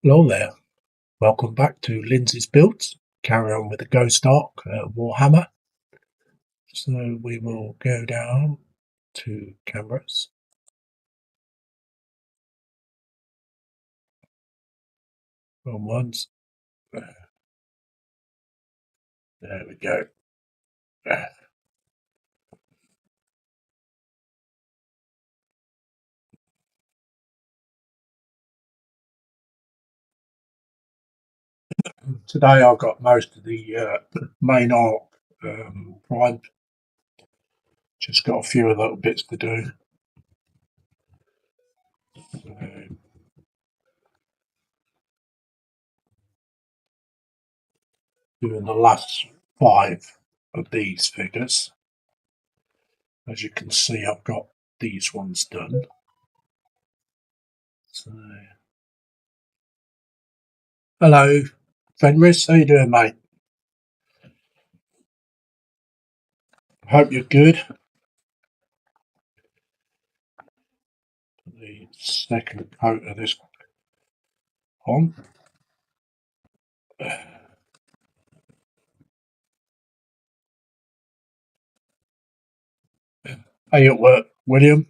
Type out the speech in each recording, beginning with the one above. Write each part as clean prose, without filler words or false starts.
Hello there, welcome back to Lindsay's Builds. Carry on with the Ghost Ark warhammer. So we will go down to cameras. Wrong ones. There we go. Today I've got most of the main arc primed. Just got a few little bits to do. Doing the last 5 of these figures. As you can see, I've got these ones done. So, hello, Fenris. How you doing, mate? Hope you're good. The second coat of this on. How you at work, William?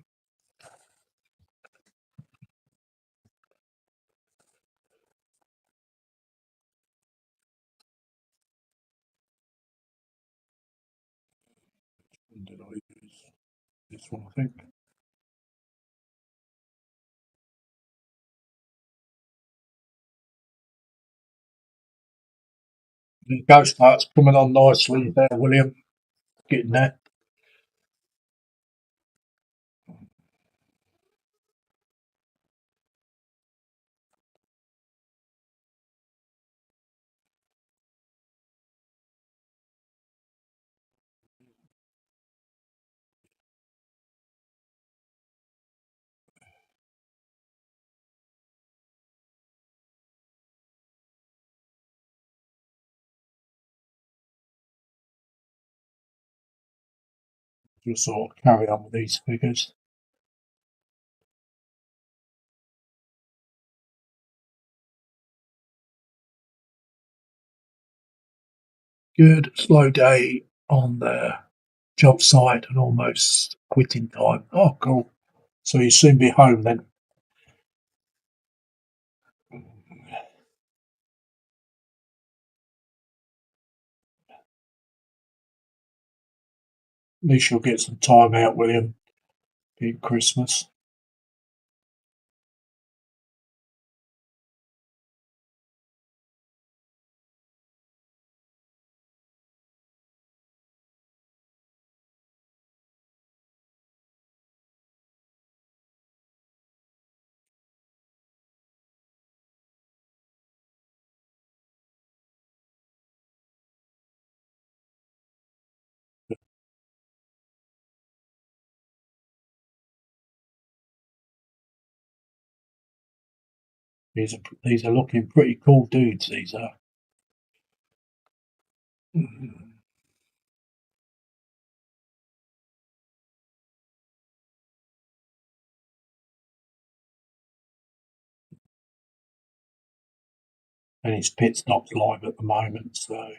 Did I use this one, I think? The ghost art's coming on nicely there, William. Getting there. Just sort of carry on with these figures. Good slow day on the job site and almost quitting time. Oh, cool. So you'll soon be home then. At least you'll get some time out, William, in Christmas. These are looking pretty cool dudes, these are. And his pit stop's live at the moment, so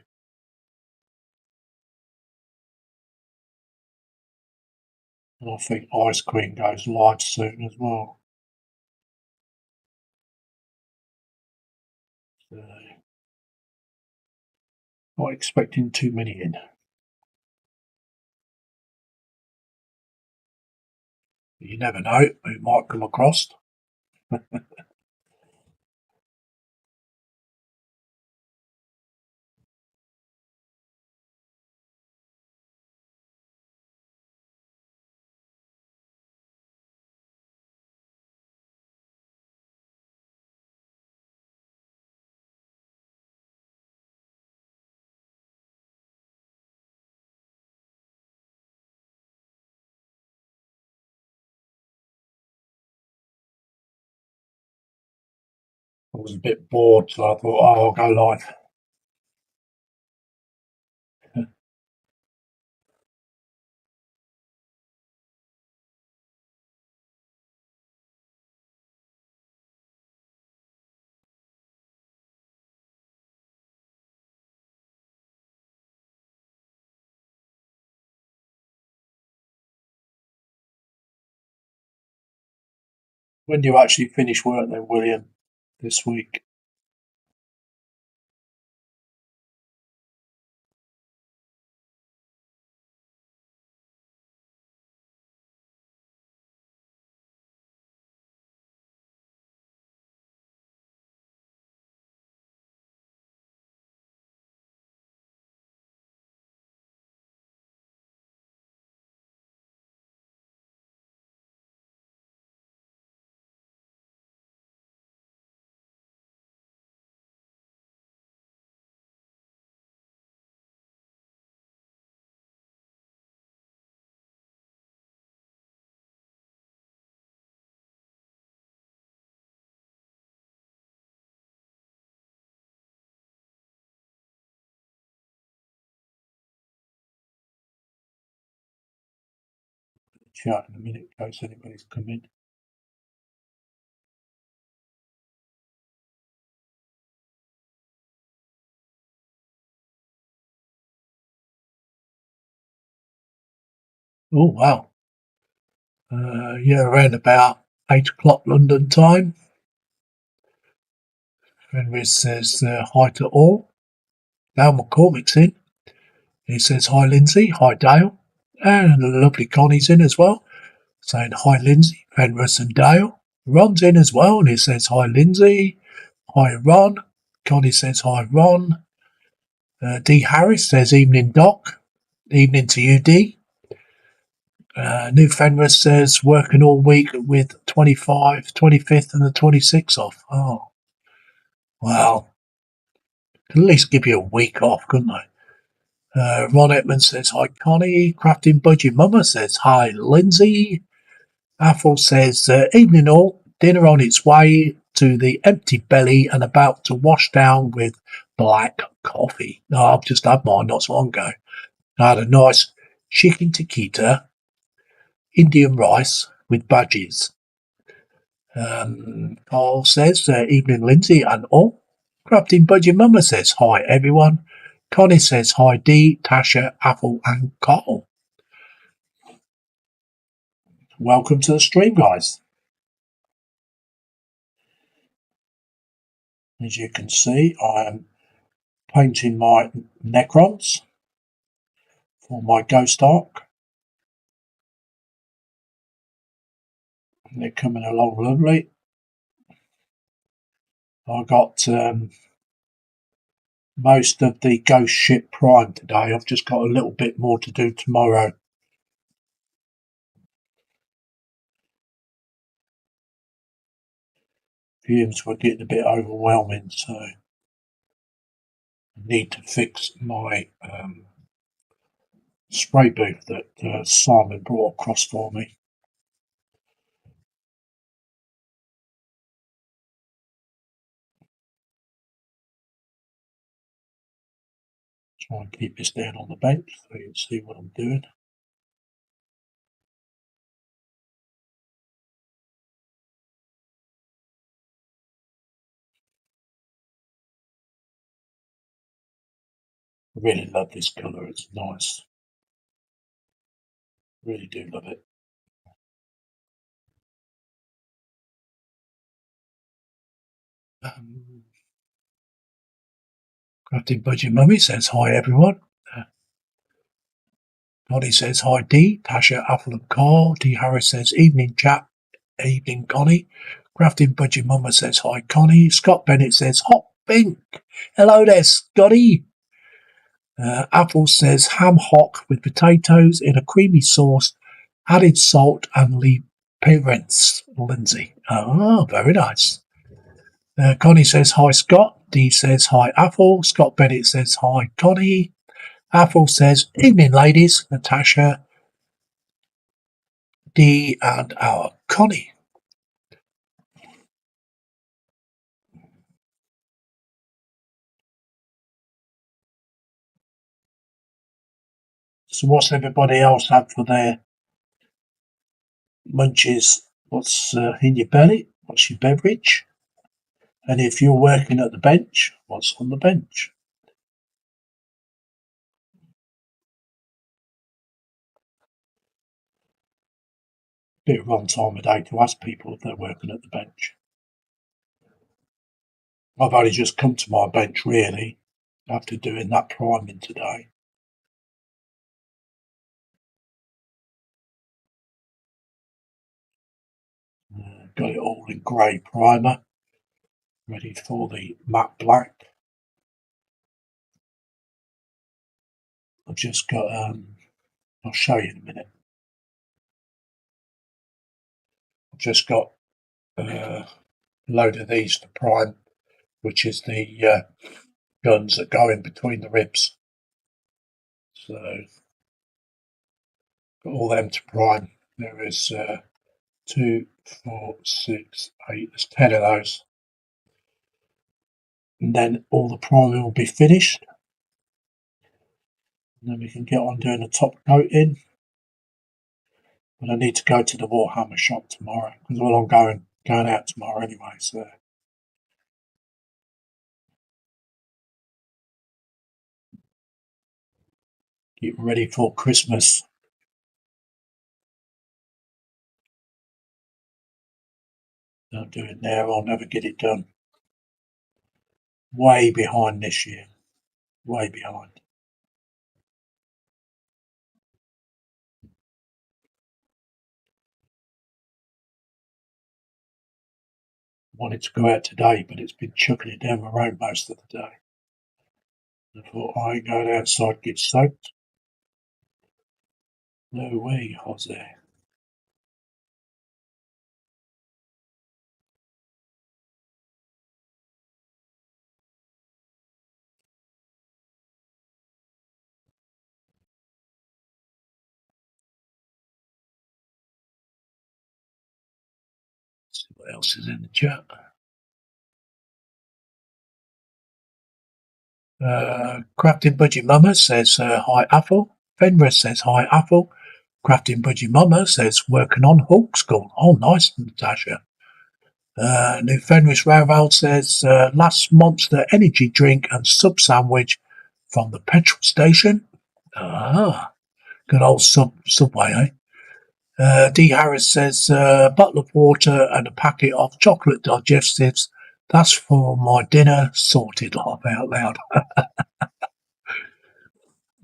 and I think Ice Queen goes live soon as well. So, not expecting too many in. You never know, who might come across. I was a bit bored, so I thought, oh, I'll go live. When do you actually finish work then, William, this week? Chat in a minute in case anybody's come in. Oh, wow. Yeah, around about 8 o'clock London time. Fenris says hi to all. Dale McCormick's in. He says hi, Lindsay. Hi, Dale. And the lovely Connie's in as well, saying hi, Lindsay, Fenris and Dale. Ron's in as well, and he says hi, Lindsay. Hi, Ron. Connie says hi, Ron. D. Harris says evening, Doc. Evening to you, D. New Fenris says working all week with 25, 25th and the 26th off. Oh, well, could at least give you a week off, couldn't they? Ron Edmund says hi, Connie. Crafting Budgie Mama says hi, Lindsay. Athel says evening all. Dinner on its way to the empty belly and about to wash down with black coffee. No, I've just had mine not so long ago. I had a nice chicken tikka, Indian rice with budgies. Carl says, evening Lindsay and all. Crafting Budgie Mama says, hi everyone. Connie says, hi Dee, Tasha, Apple and Carl. Welcome to the stream, guys. As you can see, I am painting my Necrons for my Ghost Ark. They're coming along lovely. I got most of the Ghost ship primed today. I've just got a little bit more to do tomorrow. Fumes were getting a bit overwhelming, so I need to fix my spray booth that Simon brought across for me. Try and keep this down on the bench so you can see what I'm doing. I really love this colour, it's nice. Really do love it. Crafting Budgie Mummy says hi everyone. Connie says hi D. Tasha, Apple and Carl. D. Harris says evening chat. Evening Connie. Crafting Budgie Mama says hi Connie. Scott Bennett says hot pink. Hello there Scotty. Apple says ham hock with potatoes in a creamy sauce, added salt and parents, Lindsay. Oh, very nice. Connie says hi Scott. Dee says hi Apple. Scott Bennett says hi Connie. Apple says evening ladies. Natasha, Dee and our Connie. So what's everybody else had for their munches? What's in your belly? What's your beverage? And if you're working at the bench, what's on the bench? bit of wrong time of day to ask people if they're working at the bench. I've only just come to my bench, really, after doing that priming today. Got it all in grey primer, ready for the matte black. I've just got, I'll show you in a minute. I've just got a load of these to prime, which is the guns that go in between the ribs. So, got all them to prime. There is 2, 4, 6, 8, there's 10 of those. And then all the priming will be finished. And then we can get on doing the top coating. But I need to go to the Warhammer shop tomorrow because I'm going out tomorrow anyway. So get ready for Christmas. Don't do it now, I'll never get it done. Way behind this year. Way behind. Wanted to go out today, but it's been chucking it down the road most of the day. I thought I ain't going outside, get soaked. No way, Jose. Let's see what else is in the chat. Crafting Budgie Mama says hi Apple. Fenris says hi Apple. Crafting Budgie Mama says working on Hawk School. Oh, nice, Natasha. New Fenris Railroad says last Monster energy drink and sub sandwich from the petrol station. Ah, good old Subway, eh? D. Harris says bottle of water and a packet of chocolate digestives. That's for my dinner. Sorted. Laugh out loud.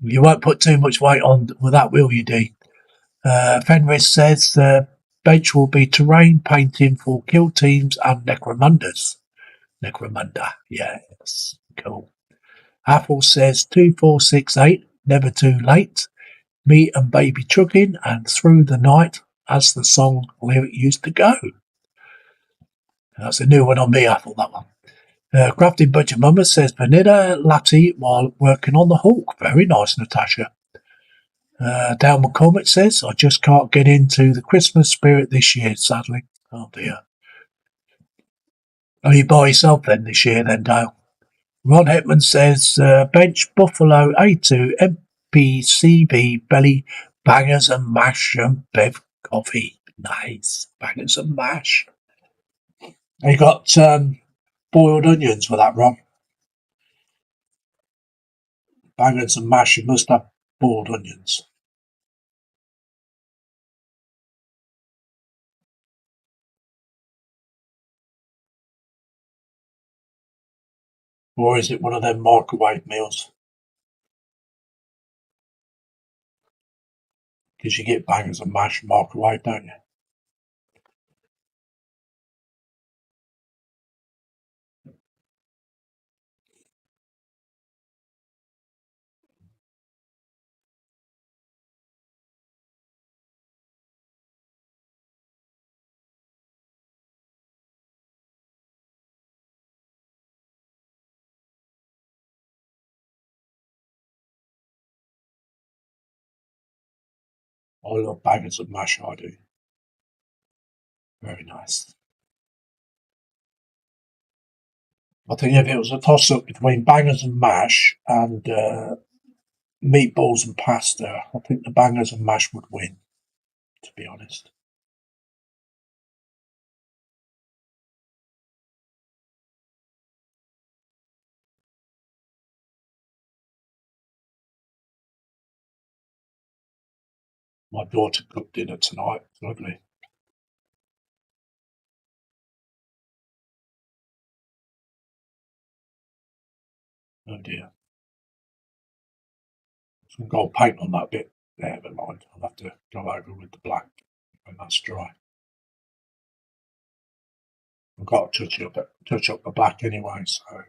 You won't put too much weight on with that, will you, D? Fenris says the bench will be terrain painting for kill teams and necromunders. Necromunda, yes, cool. Apple says 2468, never too late. Me and baby trucking and through the night, as the song lyric used to go. That's a new one on me, Apple, that one. Crafting Budget Mama says vanilla latte while working on the Hawk. Very nice, Natasha. Dale McCormick says, I just can't get into the Christmas spirit this year, sadly. Oh dear. Are you by yourself then this year, then, Dale? Ron Hetman says, bench Buffalo A2 MPCB belly bangers and mash and bev coffee. Nice. Bangers and mash. You got boiled onions for that, Ron? Bangers and mash, you must have boiled onions. Or is it one of them microwave meals? Because you get bangers and mash microwave, don't you? I love bangers and mash, I do. Very nice. I think if it was a toss-up between bangers and mash and meatballs and pasta, I think the bangers and mash would win, to be honest. My daughter cooked dinner tonight. Lovely. Oh dear. Some gold paint on that bit. Never mind. I'll have to go over with the black when that's dry. I've got to touch up the black anyway, so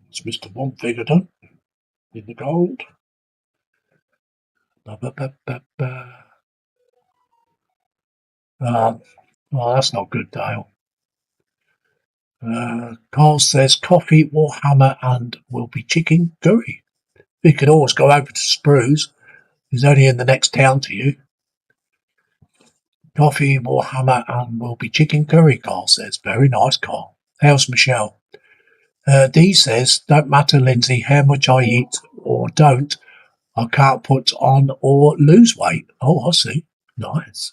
it's Mr. One figure done in the gold. Ba, ba, ba, ba, ba. Well, that's not good, Dale. Carl says coffee, warhammer, and will be chicken curry. You could always go over to Spruce. He's only in the next town to you. Coffee, warhammer, and will be chicken curry, Carl says. Very nice, Carl. How's Michelle? Dee says, don't matter, Lindsay, how much I eat or don't, I can't put on or lose weight. Oh, I see. Nice.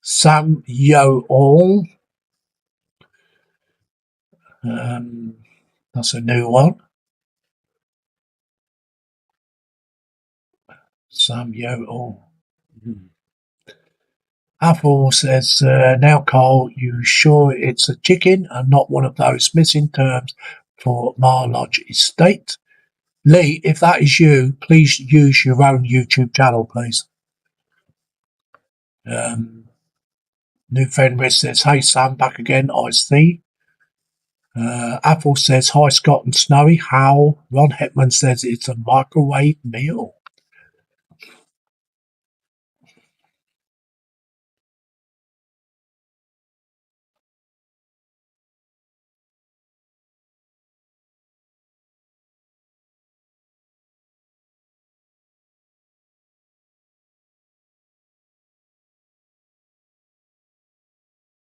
Sam Yo All. That's a new one. Sam Yo All. Apple says, now, Carl, you sure it's a chicken and not one of those missing terms for Marlodge Estate? Lee, if that is you, please use your own YouTube channel, please. New Fenris says, hey Sam, back again, I see. Apple says, hi Scott and Snowy, how? Ron Hetman says it's a microwave meal.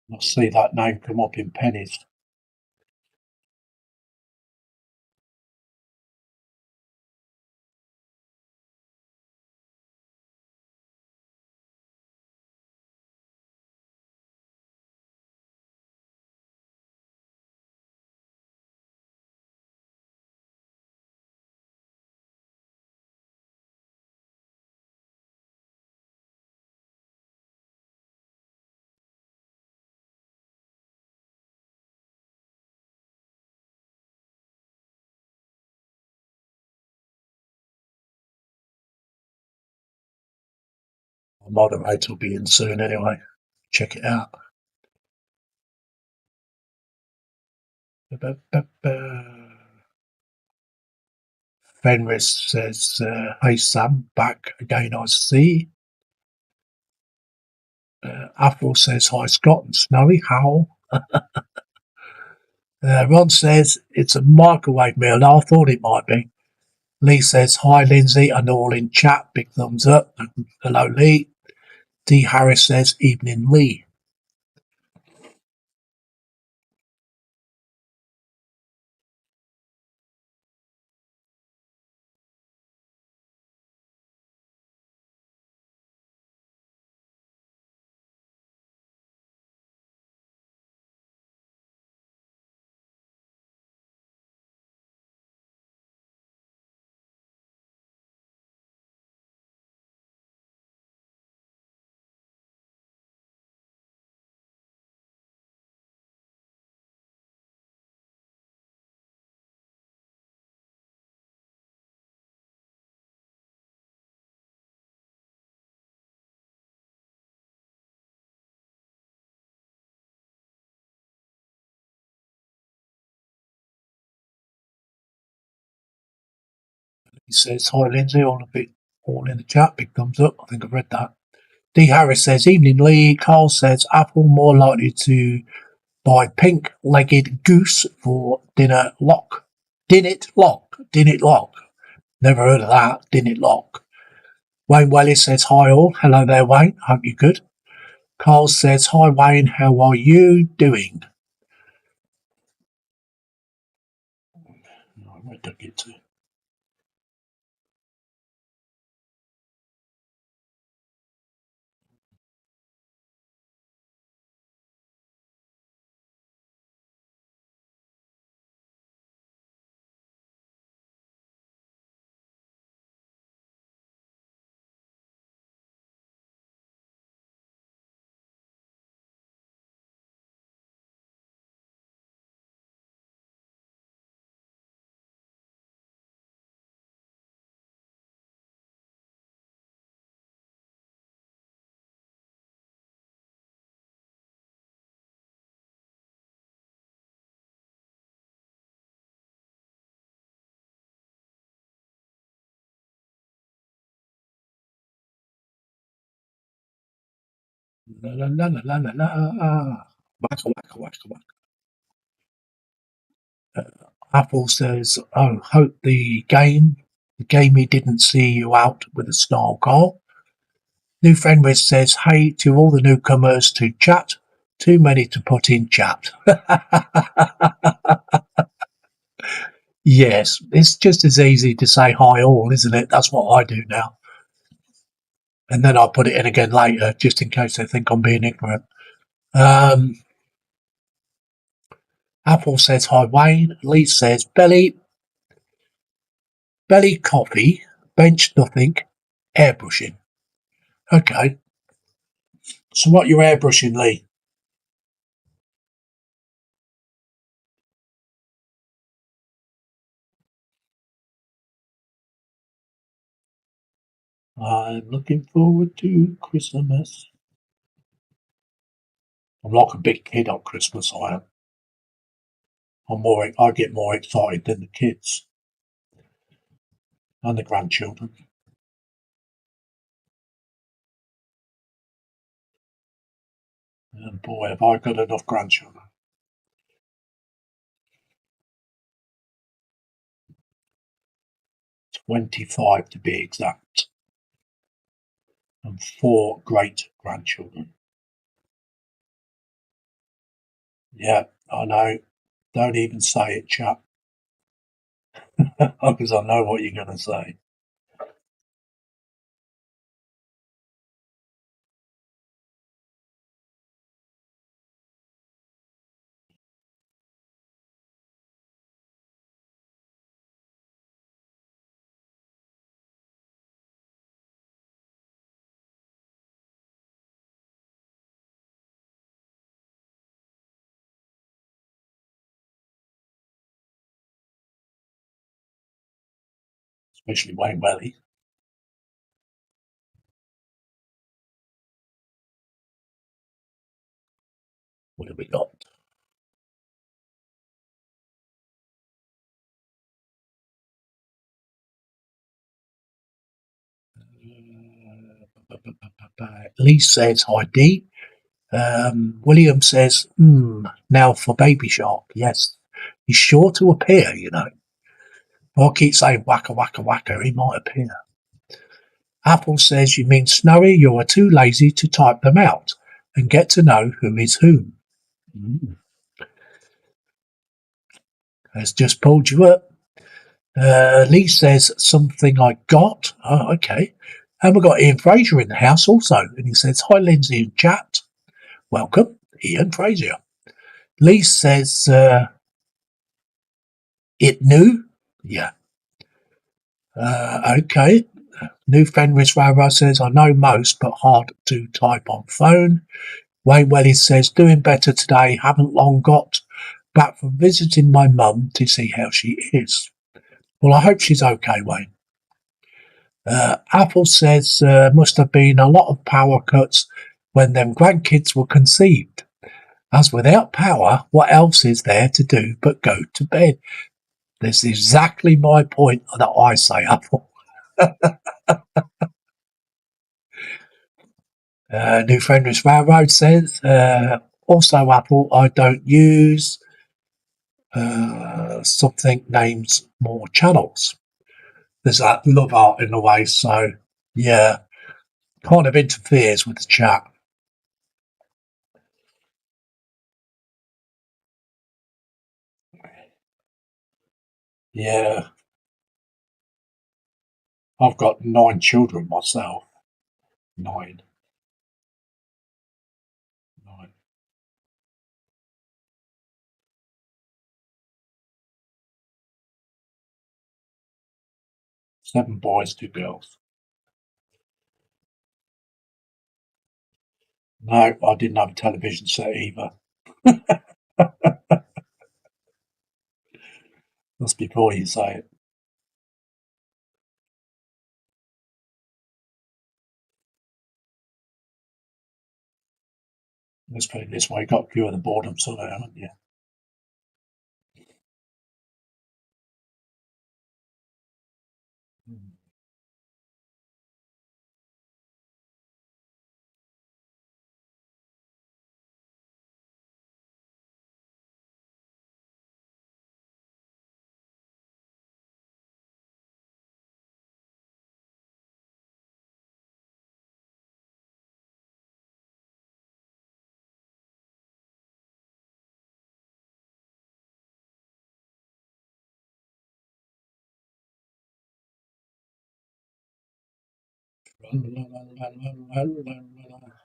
I see that name come up in pennies. The moderator will be in soon anyway. Check it out. Fenris says, hey Sam, back again, I see. Apple says, hi Scott and Snowy, how? Ron says, it's a microwave meal. I thought it might be. Lee says, hi Lindsay, and all in chat. Big thumbs up. Hello, Lee. D. Harris says, evening, Lee. He says, hi Lindsay, all in the chat. Big thumbs up. I think I've read that. D. Harris says, evening, Lee. Carl says, Apple more likely to buy pink-legged goose for dinner lock. Dinnet lock. Never heard of that. Dinnet lock. Wayne Wellis says, hi all. Hello there, Wayne. Hope you're good. Carl says, hi Wayne, how are you doing? Where did I get to? La la la la la la la. Wacka wacka wacka wacka. Apple says, "Oh, hope the gamey didn't see you out with a style call." New friend list says, "Hey to all the newcomers to chat. Too many to put in chat." Yes, it's just as easy to say hi all, isn't it? That's what I do now. And then I'll put it in again later, just in case they think I'm being ignorant. Um, Apple says, "Hi Wayne." Lee says, belly coffee, bench nothing, airbrushing." Okay, so what you're airbrushing, Lee? "I'm looking forward to Christmas." I'm like a big kid on Christmas, I am. I get more excited than the kids and the grandchildren. And boy, have I got enough grandchildren. 25 to be exact. And 4 great grandchildren. Yeah, I know. Don't even say it, chap, because I know what you're going to say. Especially Wayne Welly. What have we got? Lee says, "Hi D." William says, now for Baby Shark. Yes, he's sure to appear, you know. Well, I keep saying wacka wacka wacka, he might appear. Apple says, "You mean Snowy, you are too lazy to type them out and get to know who is whom." Mm, has just pulled you up. Lee says, "Something I got." Oh, okay. And we've got Ian Fraser in the house also. And he says, "Hi, Lindsay and chat. Welcome, Ian Fraser." Lee says, "It new?" Yeah. Okay. New Fenris Railroad says, "I know most, but hard to type on phone." Wayne Welly says, "Doing better today. Haven't long got back from visiting my mum to see how she is." Well, I hope she's okay, Wayne. Apple says, "Must have been a lot of power cuts when them grandkids were conceived. As without power, what else is there to do but go to bed?" This is exactly my point that I say, Apple. New Friendless Railroad says, "Also, Apple, I don't use something names more channels." There's that love art in the way, so yeah, kind of interferes with the chat. Yeah, I've got 9 children myself. 9. 9. 7 boys, 2 girls. No, I didn't have a television set either. That's before you say it. Let's put it this way, got few of the boredom sort of, haven't you? Mm.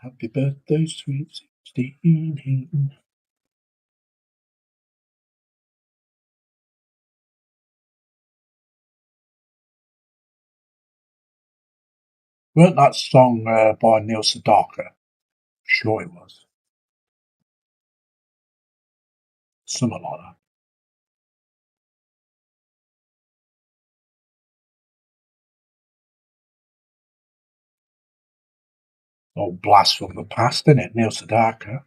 Happy birthday, sweet 16. Weren't that song by Neil Sedaka? Sure it was. Something like that. Oh, blast from the past, isn't it? Neil Sedaka.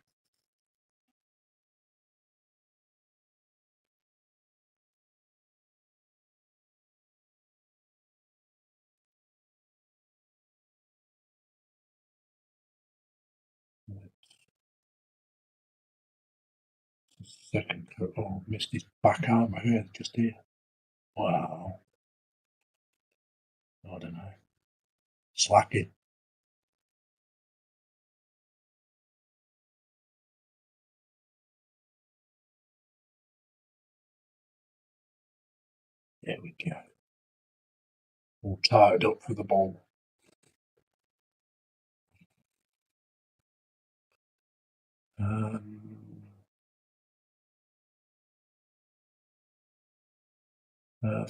Second, oh, missed his back arm here, just here. Wow. I don't know. Slacking. There we go. All tied up for the ball.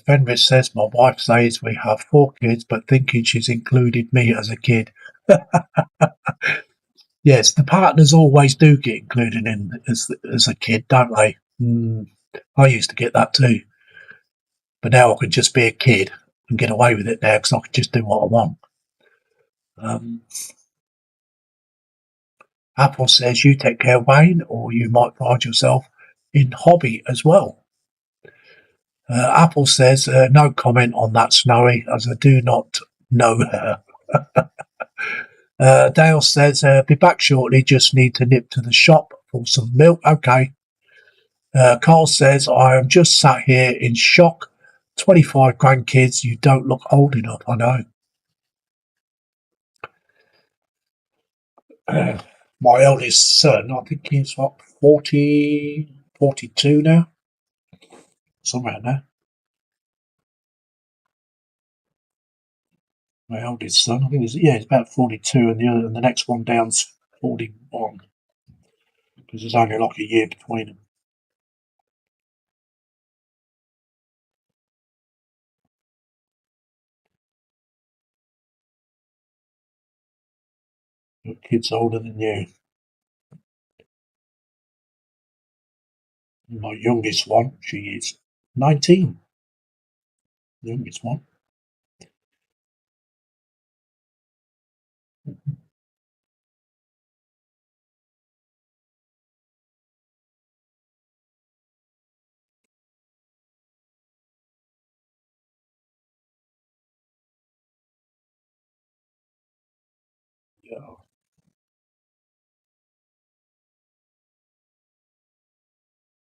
Fenris says, my wife says we have 4 kids, but thinking she's included me as a kid. Yes, the partners always do get included in as a kid, don't they? I used to get that too. But now I can just be a kid and get away with it now because I can just do what I want. Um, Apple says you take care of Wayne, or you might find yourself in hobby as well. Apple says no comment on that, Snowy, as I do not know her. Dale says be back shortly, just need to nip to the shop for some milk. Okay. Carl says I am just sat here in shock. 25 grandkids, you don't look old enough, I know. My eldest son, I think he's what, 40, 42 now? Somewhere in there. My eldest son, I think he's about 42, and the next one down's 41. Because there's only like a year between them. Your kid's older than you. My youngest one, she is 19. The youngest one.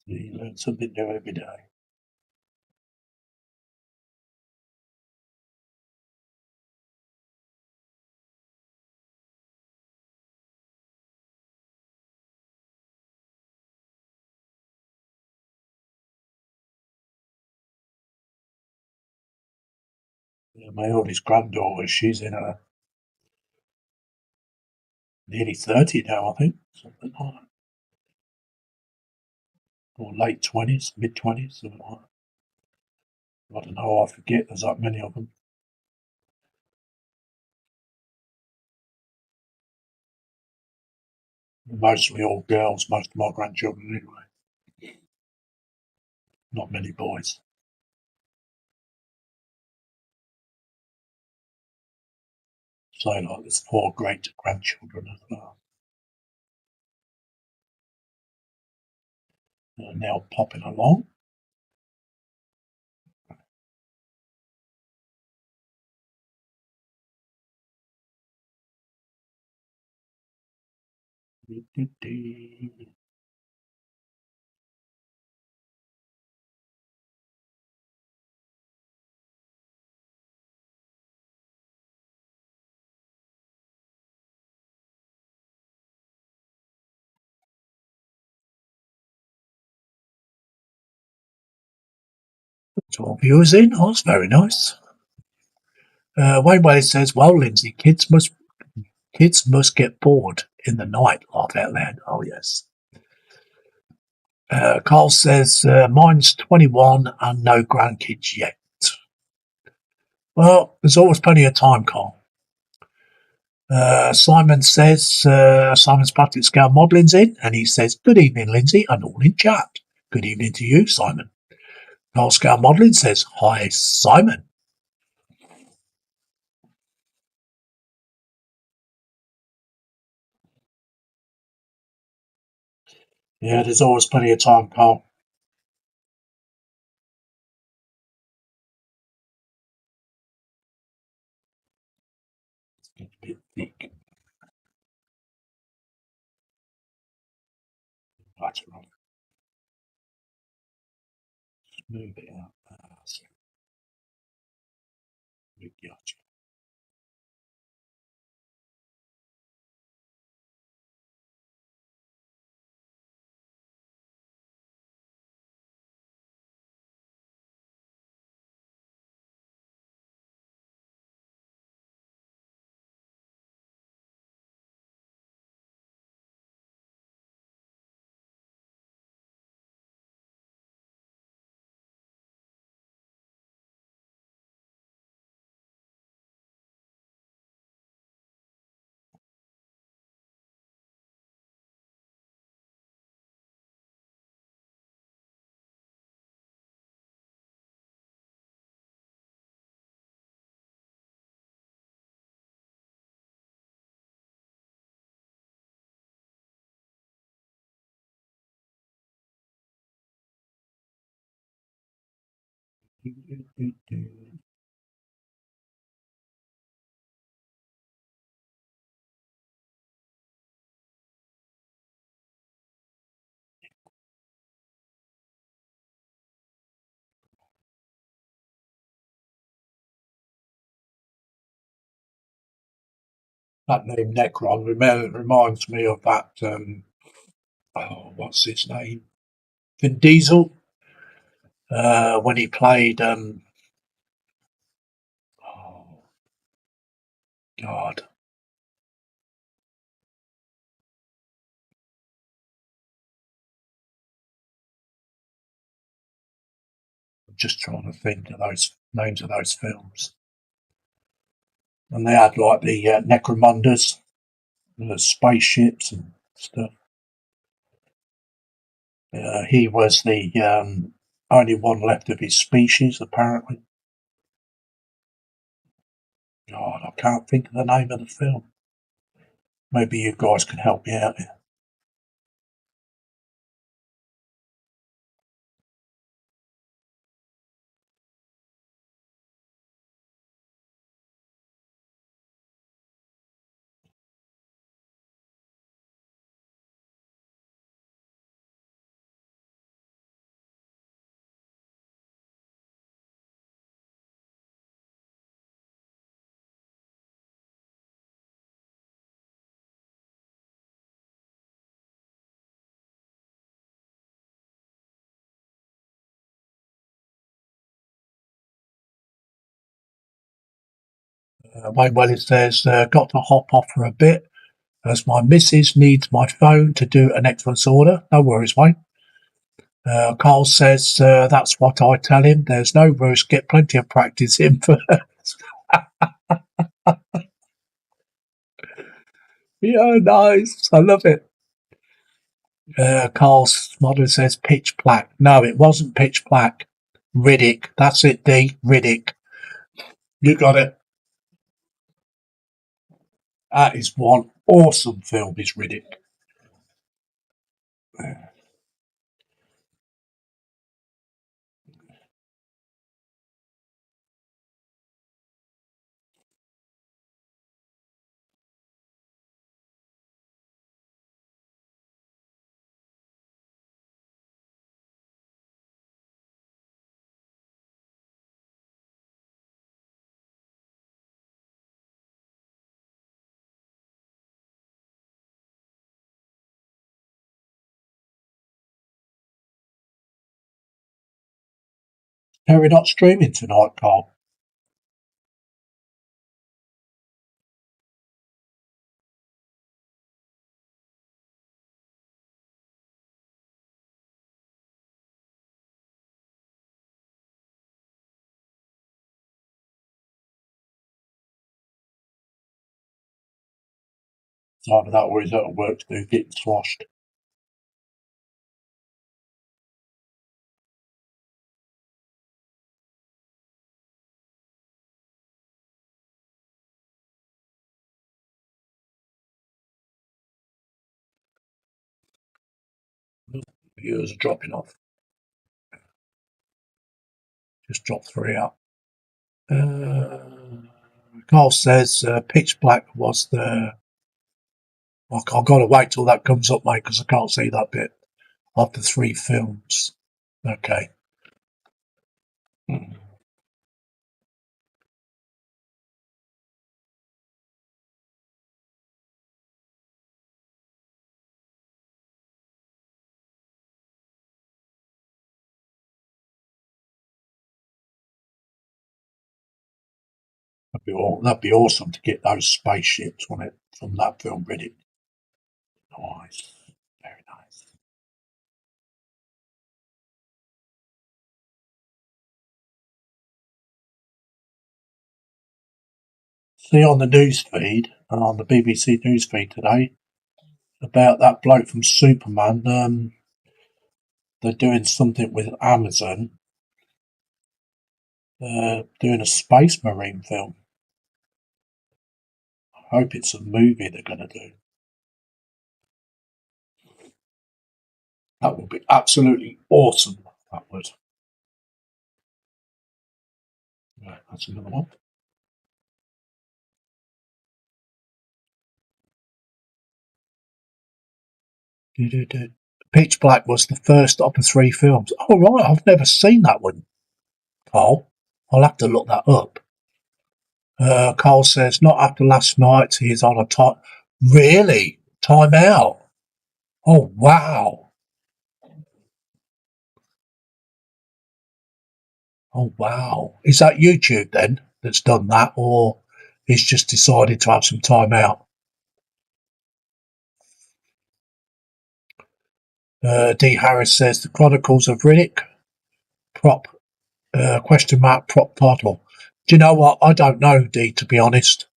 Yeah, you learn something new every day. Yeah, my oldest granddaughter, she's in her nearly 30 now, I think. Something like that. Or late 20s, mid 20s, something like that. I don't know, I forget there's that many of them. Mostly all girls, most of my grandchildren anyway. Not many boys. So like there's 4 great grandchildren as well. Now popping along. So viewers in, oh, that's very nice. Wayne Wade says, "Well, Lindsay, kids must get bored in the night." Laugh out loud. Oh yes. Carl says, "Mine's 21 and no grandkids yet." Well, there's always plenty of time, Carl. Simon says, Simon's plastic scale modelling's in, and he says, "Good evening, Lindsay, and all in chat." Good evening to you, Simon. Carl Scale Modelling says, "Hi, Simon." Yeah, there's always plenty of time, Carl. It's a bit thick. Right, right. Move it out. Gotcha. That name Necron reminds me of that. What's his name? Vin Diesel. When he played. Oh God, I'm just trying to think of those names of those films. And they had like the Necromunders and the spaceships and stuff. He was the only one left of his species, apparently. God, I can't think of the name of the film. Maybe you guys can help me out here. Wayne Wellis says, "Got to hop off for a bit as my missus needs my phone to do an excellence order." No worries, Wayne. Carl says, "That's what I tell him. There's no rush. Get plenty of practice in first." Yeah, nice. I love it. Carl's mother says, "Pitch Black." No, it wasn't Pitch Black. Riddick. That's it, D. Riddick. You got it. That is one awesome film, is Riddick. We're not streaming tonight, Carl. It's either that or he's at work to do getting sloshed. Viewers are dropping off. Just drop 3 out. Carl says Pitch Black was the. I've got to wait till that comes up, mate, because I can't see that bit of the 3 films. Okay. That'd be awesome to get those spaceships on it from that film, Reddit. Nice. Very nice. See on the news feed, on the BBC news feed today, about that bloke from Superman. They're doing something with Amazon, doing a Space Marine film. I hope it's a movie they're going to do. That would be absolutely awesome. That would. Right, that's another one. Pitch Black was the first of the 3 films. Oh, right, I've never seen that one, Carl. I'll have to look that up. Carl says, not after last night, he is on a time. Really? Time out? Oh, wow. Oh, wow. Is that YouTube then that's done that, or he's just decided to have some time out? D. Harris says, The Chronicles of Riddick, prop, question mark, prop title. Do you know what? I don't know, D, to be honest.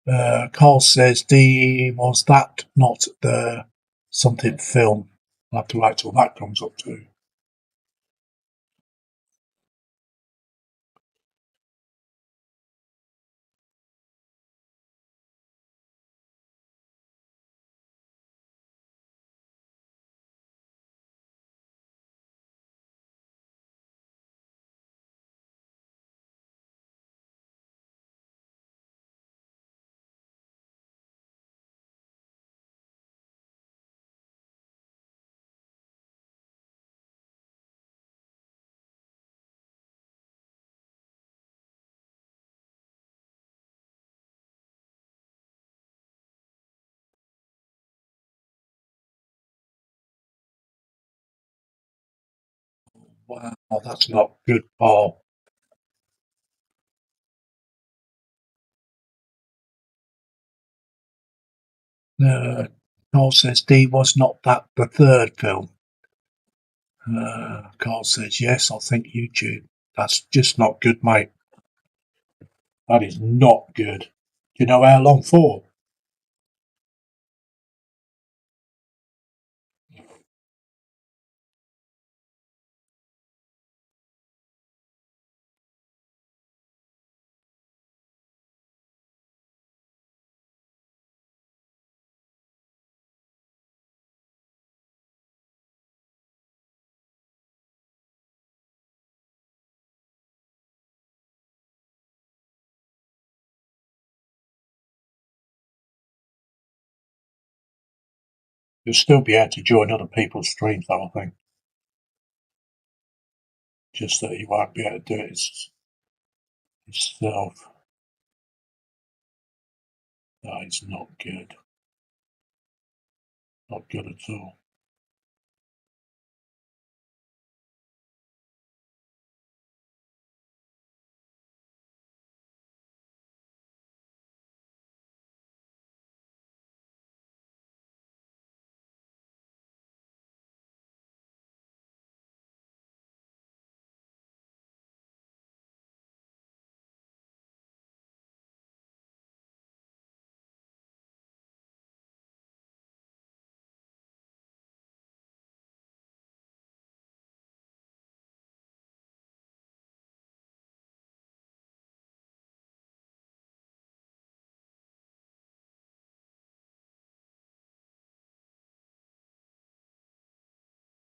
Carl says, D, was that not the something film? I'll have to wait till that comes up too. Wow, that's not good, Paul. Carl says, D, was not that the 3rd film? Carl says, yes, I think YouTube. That's just not good, mate. That is not good. Do you know how long for? You'll still be able to join other people's streams, though, I think. Just that you won't be able to do it yourself. That is not good. Not good at all.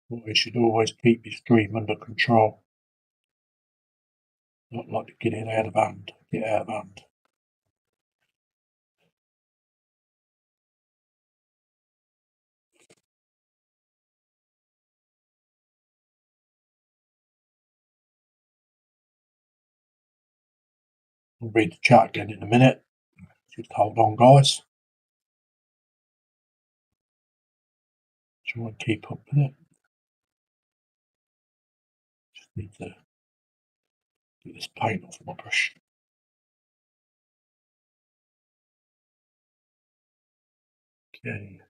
Well, you should always keep your stream under control. Not like to get it out of hand. Get out of hand. I'll read the chat again in a minute. Just hold on, guys. Try and keep up with it. Just need to get this paint off my brush. Okay.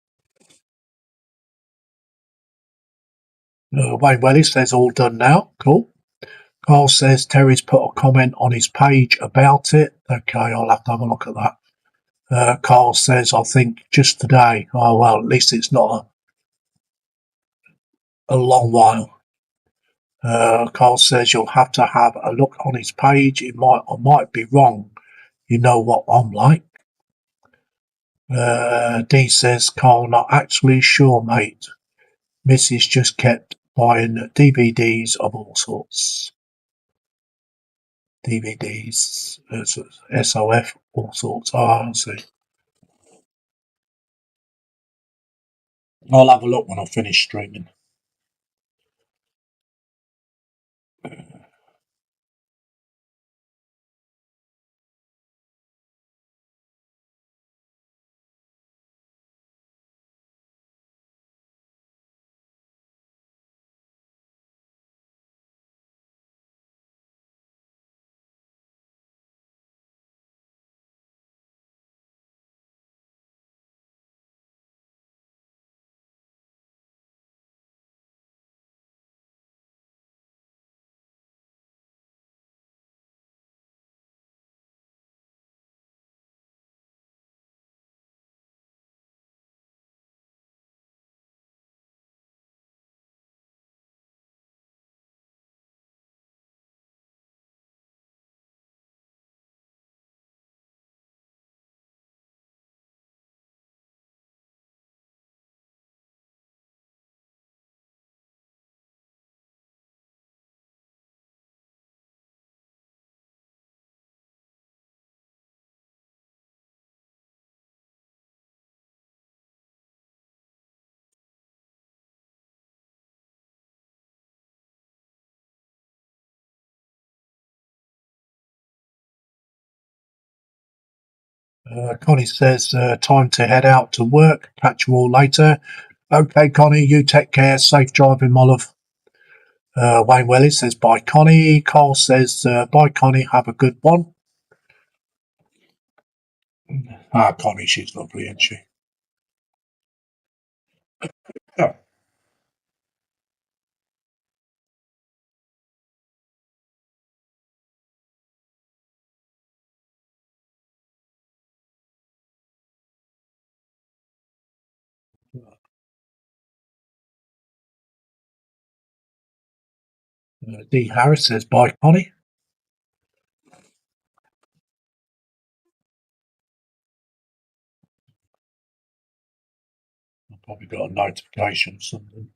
Wayne Wellis says all done now. Cool. Carl says Terry's put a comment on his page about it. Okay, I'll have to have a look at that. Carl says, I think just today. Oh, well, at least it's not a long while. Carl says you'll have to have a look on his page. I might be wrong. You know what I'm like. D says, Carl, not actually sure, mate. Mrs. just kept buying DVDs of all sorts. DVDs, SOF, all sorts. I see. I'll have a look when I finish streaming. Connie says, time to head out to work. Catch you all later. Okay, Connie, you take care. Safe driving, my love. Wayne Wellis says, bye, Connie. Carl says, bye, Connie. Have a good one. Connie, she's lovely, isn't she? Yeah. D. Harris says, bye, Connie. I've probably got a notification or something.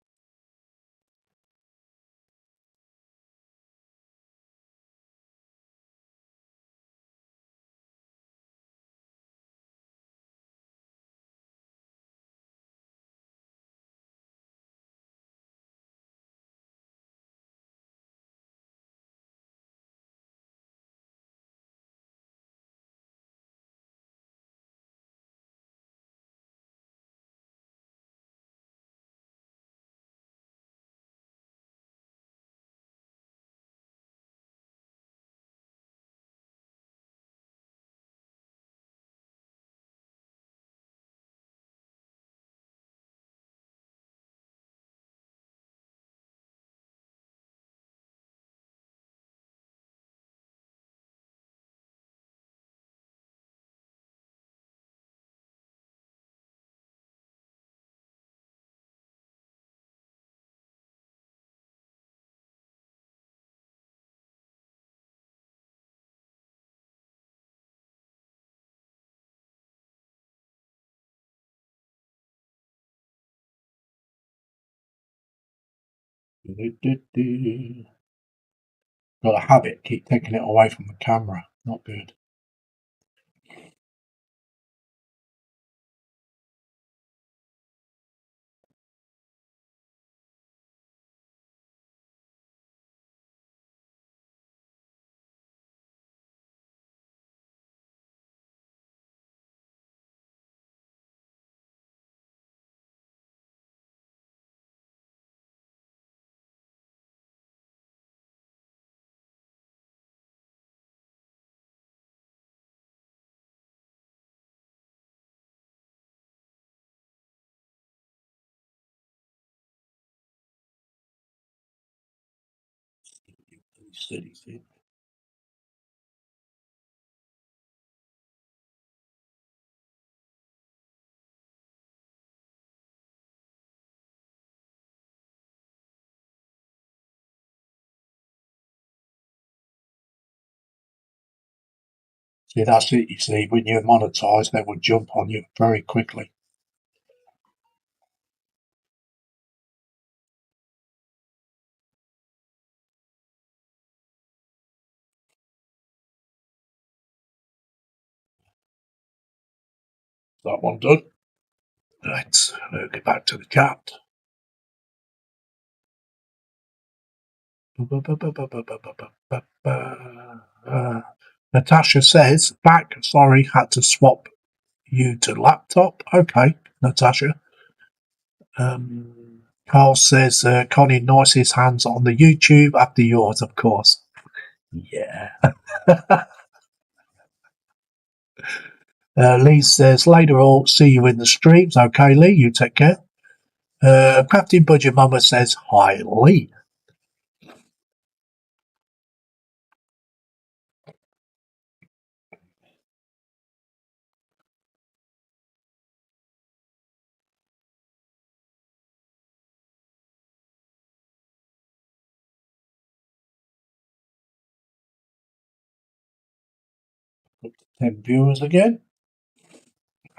Got a habit, keep taking it away from the camera. Not good. Steady thing. See, that's it, you see. When you're monetized, they will jump on you very quickly. That one done. Let's get back to the chat. Natasha says, back, sorry, had to swap you to laptop. Okay, Natasha. Carl says, Connie Noice's hands on the YouTube after yours, of course. Yeah. Lee says, later all, see you in the streams. Okay, Lee, you take care. Crafting Budget Mama says, hi, Lee. Up to 10 viewers again.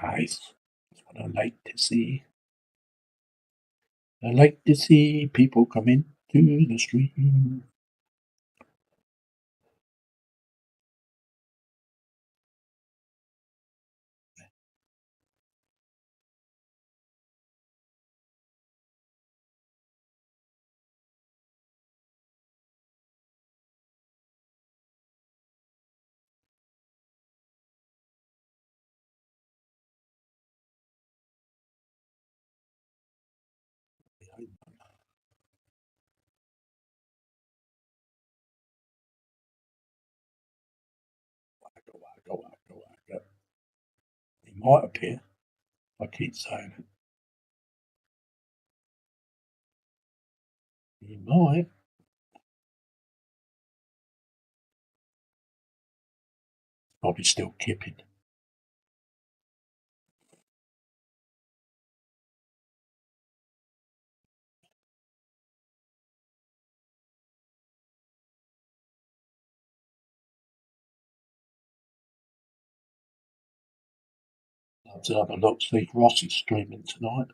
Nice. That's what I like to see. I like to see people come into the stream. Go. He might appear. I keep saying it. He might. Probably still kipping. I'll have to have a look, see if Ross is streaming tonight.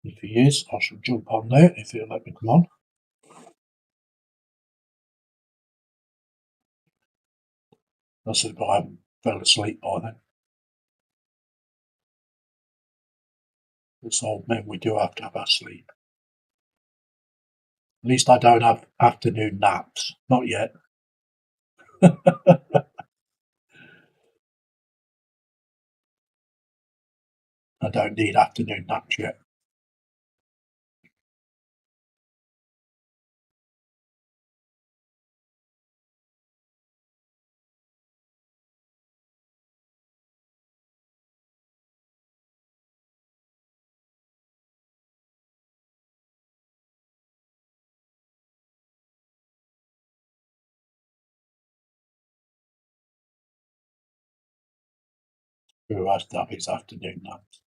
If he is, I shall jump on there if he'll let me come on. That's if I haven't fell asleep by then. As old men, we do have to have our sleep. At least I don't have afternoon naps. Not yet. I don't need afternoon naps yet. Who has to have his afternoon naps?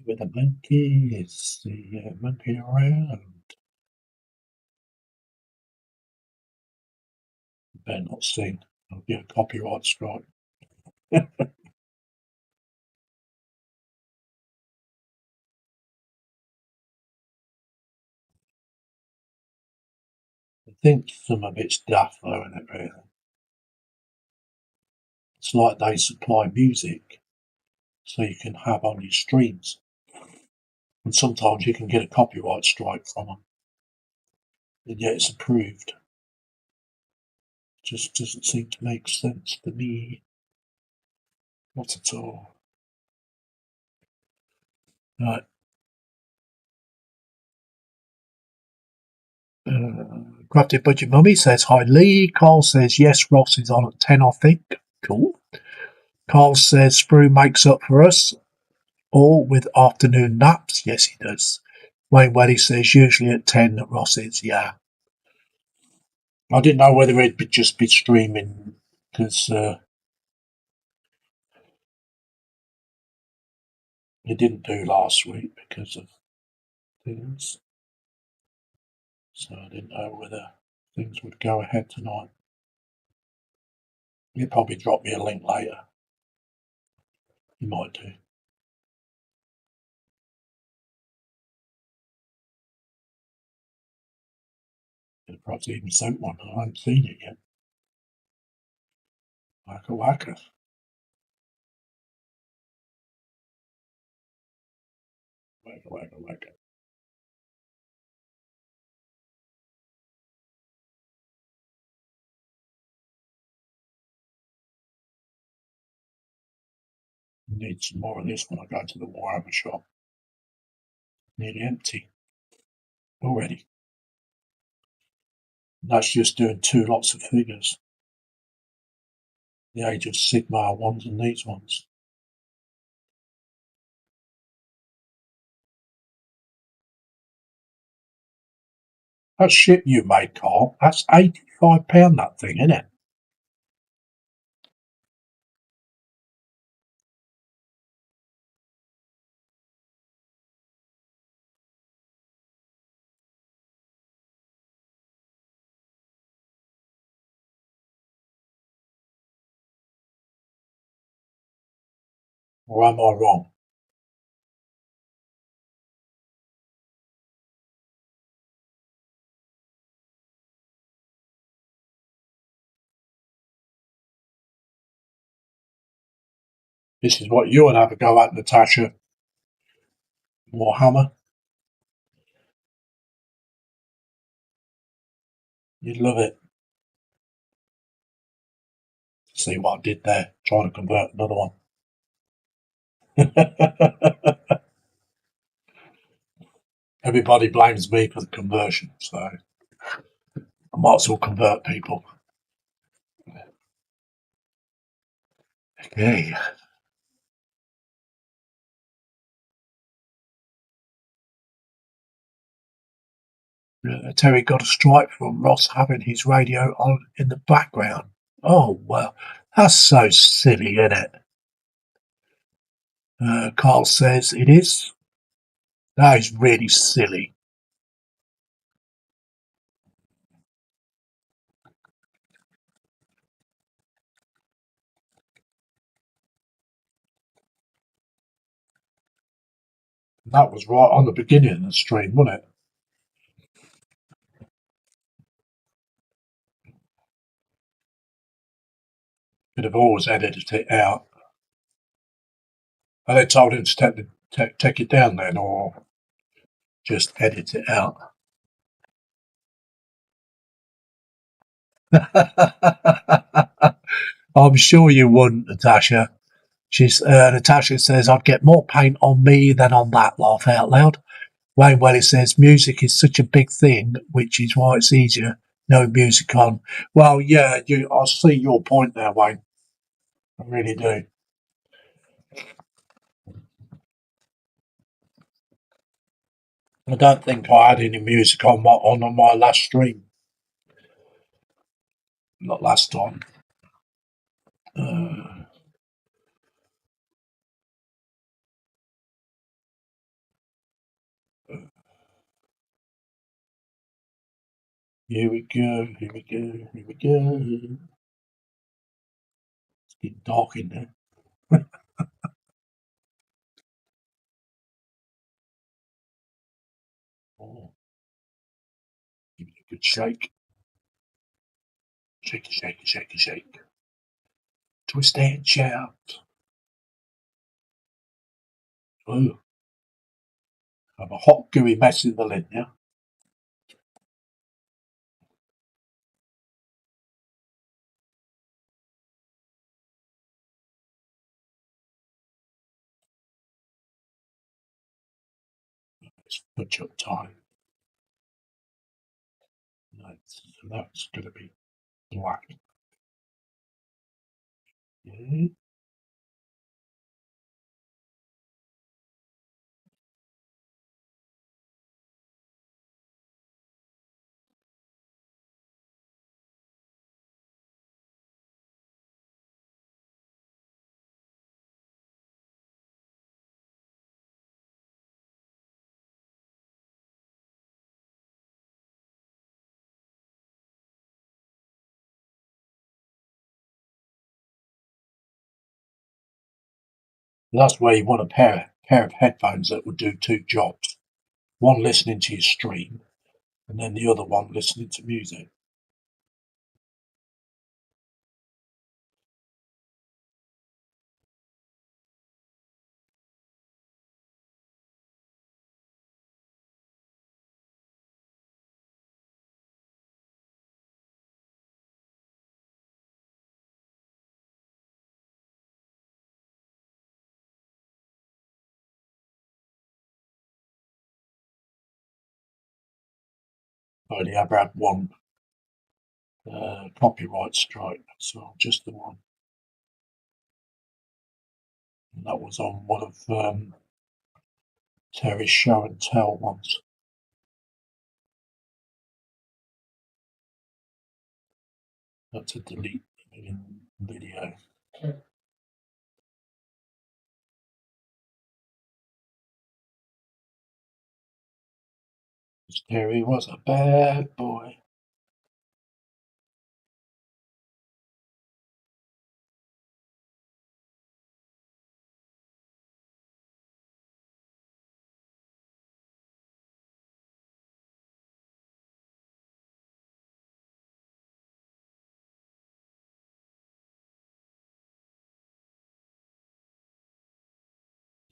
with a monkey. It's the monkey around. Better not sing. I'll get a copyright strike. I think some of it's daft though, isn't it, really? It's like they supply music so you can have on your streams. And sometimes you can get a copyright strike from them. And yet it's approved. Just doesn't seem to make sense to me. Not at all. Right. Crafted Budget Mummy says, hi Lee. Carl says, yes, Ross is on at 10, I think. Cool. Carl says, Sprue makes up for us all with afternoon naps. Yes, he does. Wayne Weddy says, usually at 10, Ross is. Yeah. I didn't know whether he'd just be streaming because he didn't do last week because of things. So I didn't know whether things would go ahead tonight. He'll probably drop me a link later. He might do. He'll probably even sent one. I haven't seen it yet. Wacka wacka. Wacka wacka wacka. Need some more of this when I go to the warhammer shop. Nearly empty already. That's just doing 2 lots of figures. The Age of Sigmar ones and these ones. That ship you made, Carl, that's £85 that thing, isn't it? Or am I wrong? This is what you would have a go at, Natasha. Warhammer. You'd love it. See what I did there, trying to convert another one. Everybody blames me for the conversion, so I might as well convert people. Okay. Terry got a strike from Ross having his radio on in the background. Oh, well, that's so silly, isn't it? Carl says it is. That is really silly. That was right on the beginning of the stream, wasn't it? Could have always edited it out. And they told him to take it down then, or just edit it out. I'm sure you wouldn't, Natasha. Natasha says, I'd get more paint on me than on that, laugh out loud. Wayne Welly says, music is such a big thing, which is why it's easier. No music on. Well, yeah, I see your point there, Wayne. I really do. I don't think I had any music on my last stream. Not last time. Here we go, here we go, here we go. It's getting dark in there. Oh, give it a good shake. Shake, shake, shake, shake. Twist and shout. Oh, have a hot, gooey mess in the lid now. It's butcher time. So that's going to be black. Yeah. That's where you want a pair of headphones that will do two jobs. One listening to your stream, and then the other one listening to music. I only ever had one copyright strike, so just the one. And that was on one of Terry's show and tell ones. That's a delete video. Terry was a bad boy.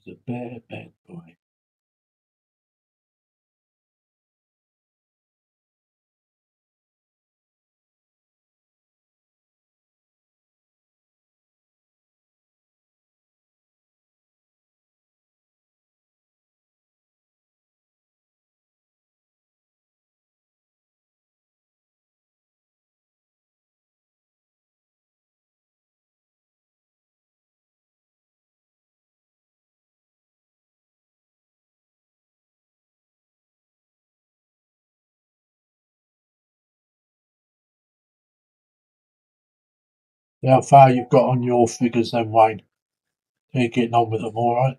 He was a bad, bad boy. How far you've got on your figures then, Wayne? Are you getting on with them all right?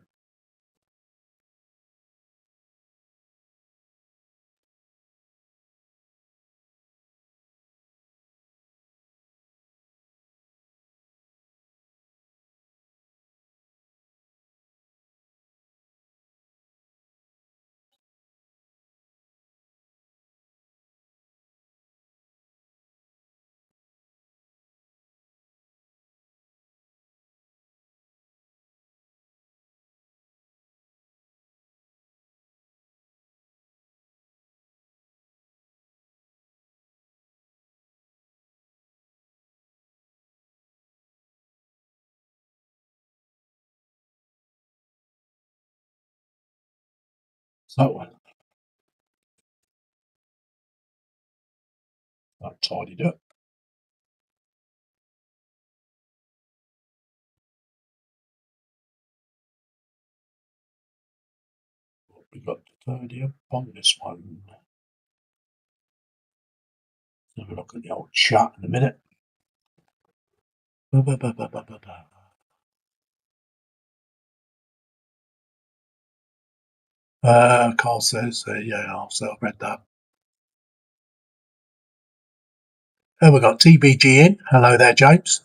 So, I've tidied up. We've got to tidy up on this one. Have a look at the old chat in a minute. Carl says, yeah, so I read that. Oh, we've got TBG in. Hello there, James.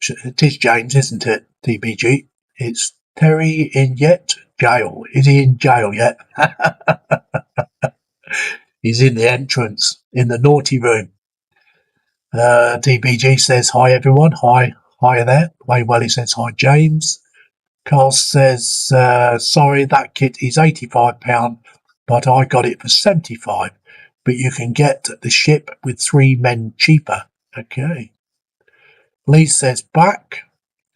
It is James, isn't it? TBG. It's Terry in yet? Jail. Is he in jail yet? He's in the entrance, in the naughty room. TBG says, hi everyone. Hi there. Way well, he says, hi James. Carl says, sorry, that kit is £85, but I got it for £75. But you can get the ship with 3 men cheaper. Okay. Lee says, back.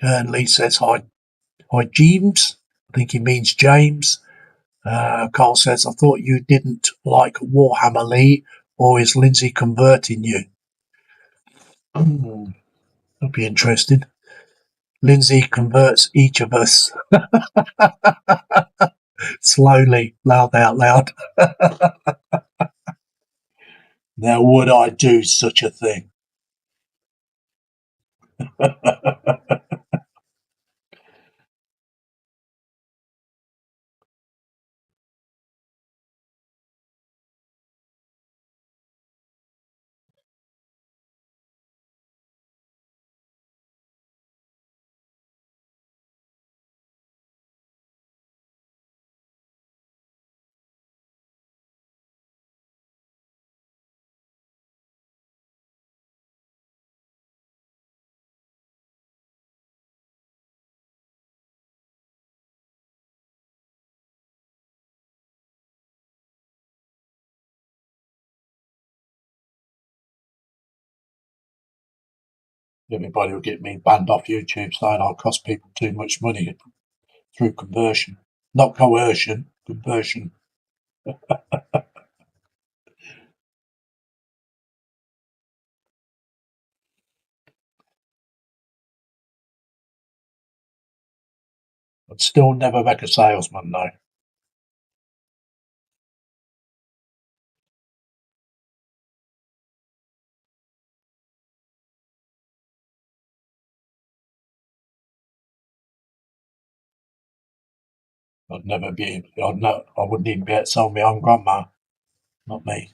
And Lee says, hi James. I think he means James. Carl says, I thought you didn't like Warhammer, Lee, or is Lindsay converting you? That'll be interesting. Lindsay converts each of us slowly, loud out loud. Now, would I do such a thing? Everybody will get me banned off YouTube saying I'll cost people too much money through conversion. Not coercion, conversion. I'd still never make a salesman, though. I'd never be. I wouldn't even be able to sell my own grandma. Not me.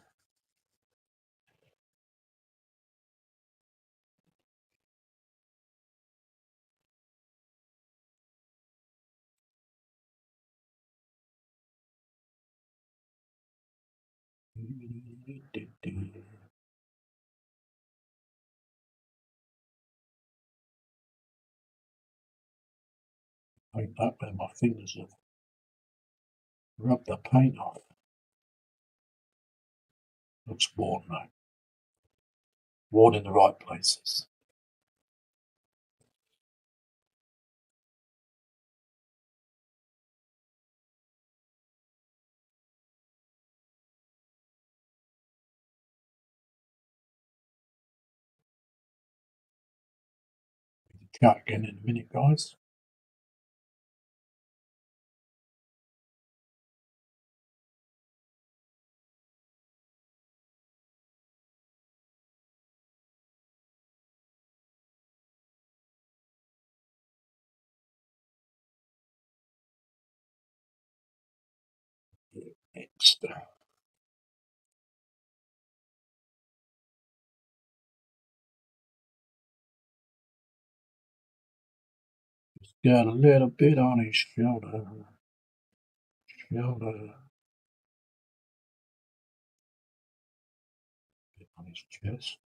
Paint that where my fingers have rubbed the paint off. Looks worn though. Worn in the right places. Chat again in a minute, guys. Next. Got a little bit on his shoulder. Bit on his chest.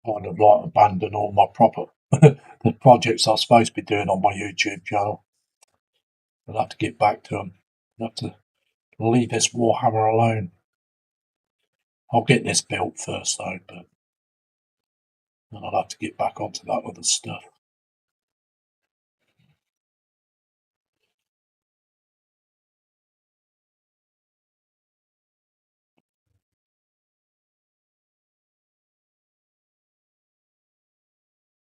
Kind of like abandon all my the projects I'm supposed to be doing on my YouTube channel. I'll have to get back to them. I'll have to leave this Warhammer alone. I'll get this built first though, but then I'll have to get back onto that other stuff.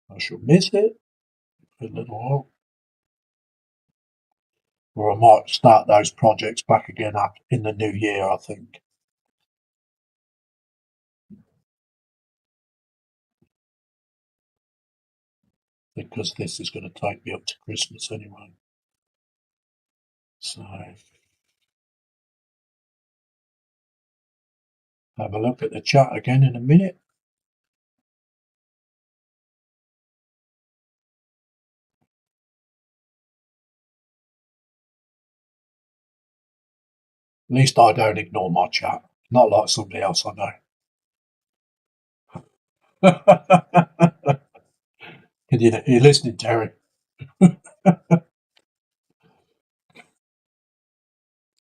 I shall miss it. for a little while. Or I might start those projects back again up in the new year, I think. Because this is going to take me up to Christmas anyway. So have a look at the chat again in a minute. At least I don't ignore my chat. Not like somebody else I know. You're listening, Terry.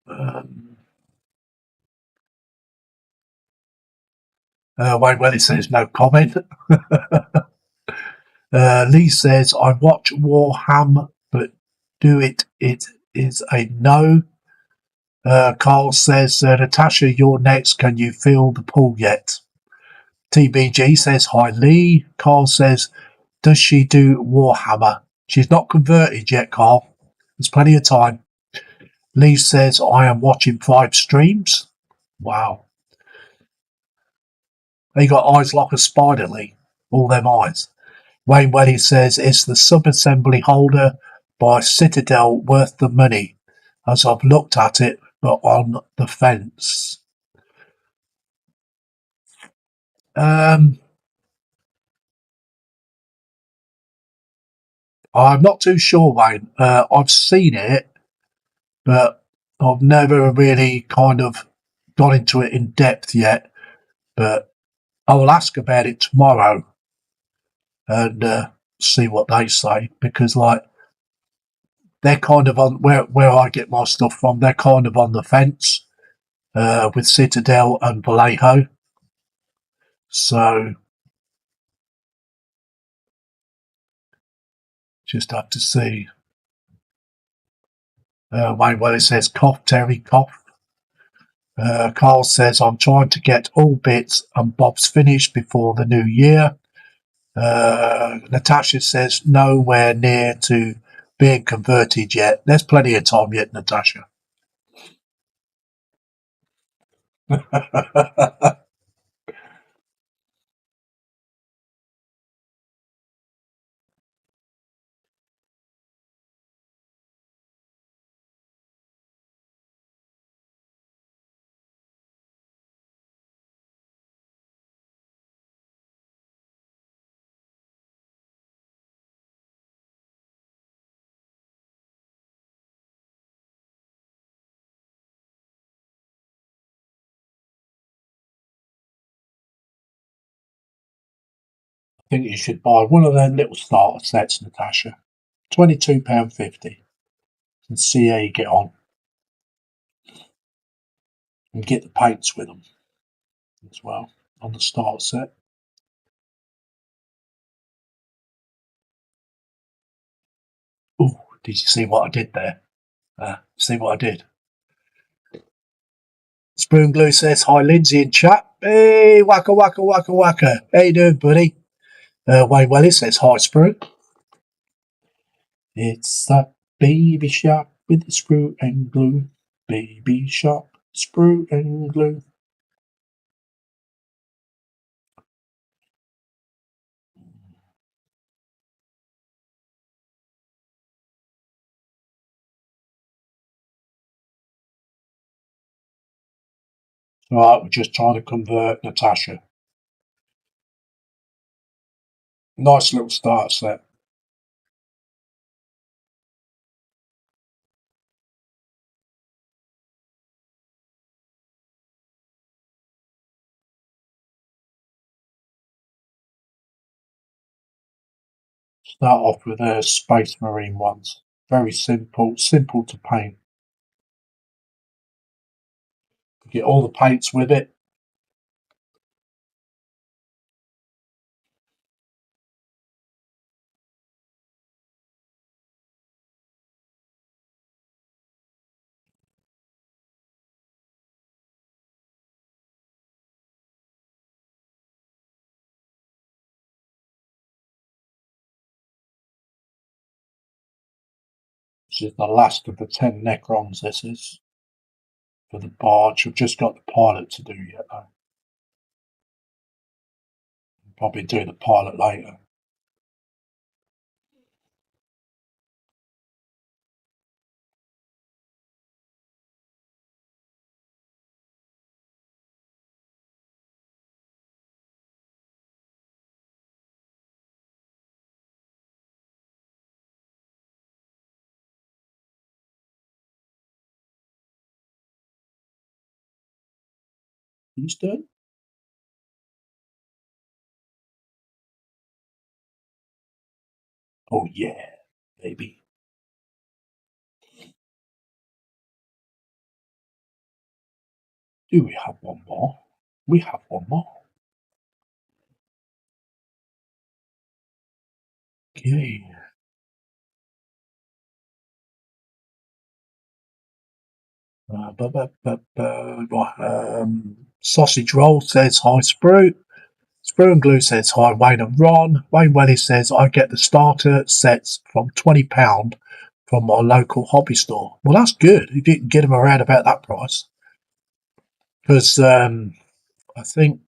Um, Wayne Welly says no comment. Lee says I watch Warhammer, but do it. It is a no. Carl says Natasha, you're next. Can you feel the pull yet? TBG says hi Lee. Carl says, does she do Warhammer? She's not converted yet, Carl. There's plenty of time. Lee says I am watching 5 streams. Wow. They got eyes like a spider, Lee. All them eyes. Wayne Welly says, is the sub-assembly holder by Citadel worth the money? As I've looked at it, but on the fence. I'm not too sure, Wayne. I've seen it, but I've never really kind of got into it in depth yet. But I will ask about it tomorrow and see what they say, because like they're kind of on where I get my stuff from. They're kind of on the fence with Citadel and Vallejo. So just have to see. Wayne Welly says, cough, Terry, cough. Carl says, I'm trying to get all bits and bobs finished before the new year. Natasha says, nowhere near to being converted yet. There's plenty of time yet, Natasha. I think you should buy one of them little starter sets, Natasha. £22.50 and see how you get on. And get the paints with them as well on the starter set. Oh, did you see what I did there? See what I did? Spoon Glue says, hi, Lindsay in chat. Hey, waka, waka, waka, waka. How you doing, buddy? Wayne Welly says, hi, Spoon. It's that baby shop with the screw and glue. Baby shop, screw and glue. Right, we're just trying to convert Natasha. Nice little start set. Start off with the Space Marine ones. Very simple to paint. Get all the paints with it. This is the last of the 10 Necrons, this is. For the barge. We've just got the pilot to do yet, though. We'll probably do the pilot later. Houston? Oh, yeah, baby. Do we have one more? We have one more. Okay. Sausage Roll says hi, Sprue. Sprue and Glue says hi, Wayne and Ron. Wayne Welly says I get the starter sets from £20 from my local hobby store. Well, that's good. You didn't get them around about that price. Because I think,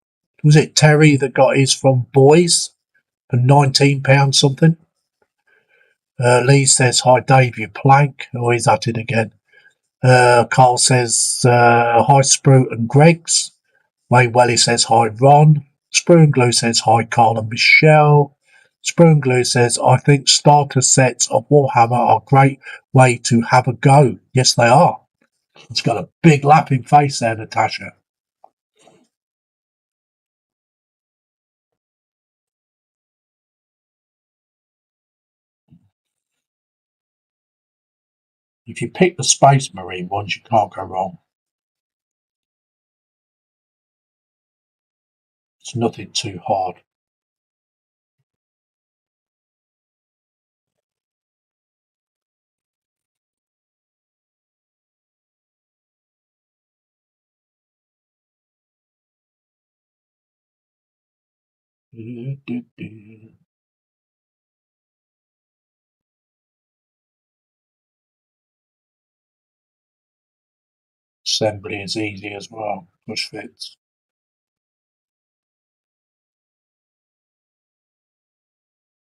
was it Terry that got his from Boys for £19 something? Lee says hi, Dave, you plank. Oh, he's at it again. Carl says hi, Sprue and Greggs. Wayne Welly says hi, Ron. Sprue and Glue says hi, Carl and Michelle. Sprue and Glue says, I think starter sets of Warhammer are a great way to have a go. Yes, they are. It's got a big laughing face there, Natasha. If you pick the Space Marine ones, you can't go wrong. It's nothing too hard. Assembly is easy as well. Push fits.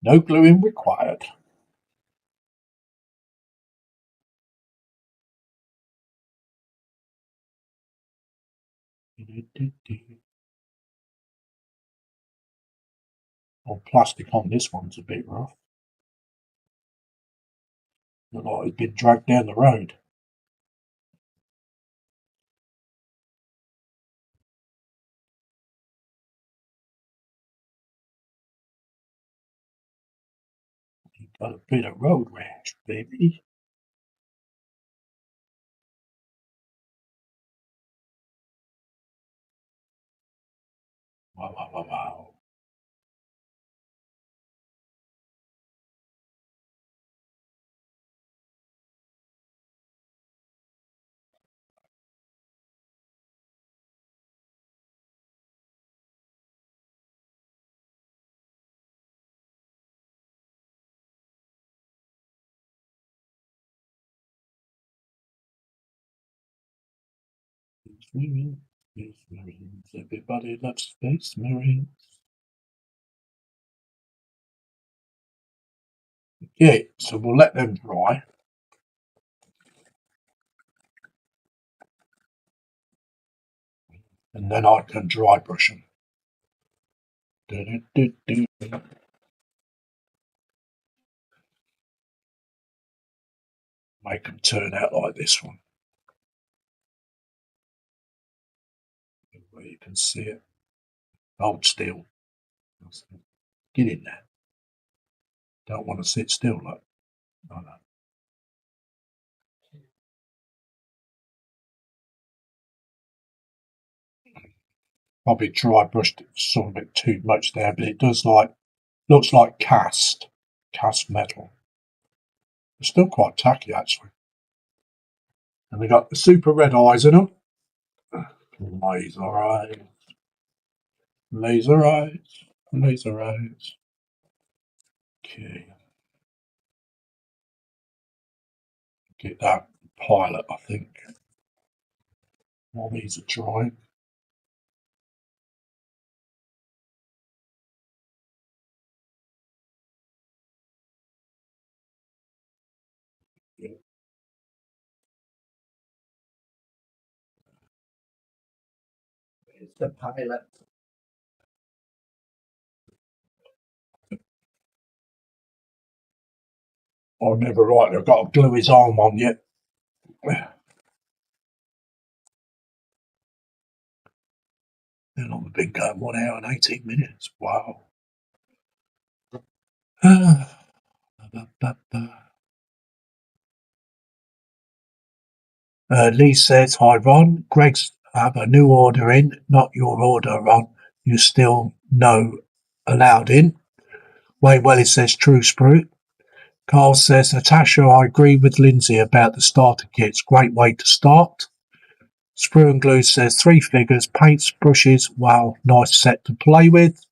No gluing required. Oh, plastic on this one's a bit rough. Look like it's been dragged down the road. You've got a bit of road rash, baby. Wow, wow, wow, wow. Space Marines, Space Marines. Everybody loves Space Marines. Okay, so we'll let them dry. And then I can dry brush them. Make them turn out like this one. Where you can see it. Hold still. Get in there. Don't want to sit still, look. Oh, no. Probably dry brushed some of it too much there, but it does looks like cast metal. It's still quite tacky actually. And we got the super red eyes in them. Laser eyes. Laser eyes. Laser eyes. Okay. Get that pilot, I think. While these are drying. It's the pilot. I'm never right. I've got to glue his arm on yet. And I've been going 1 hour and 18 minutes. Wow. Lee says, "Hi Ron, Greg's have a new order in, not your order, Ron. You still no allowed in." Wayne Welly says, "True Sprue." Carl says, "Natasha, I agree with Lindsay about the starter kits. Great way to start." Sprue and Glue says, "3 figures, paints, brushes. Wow, nice set to play with."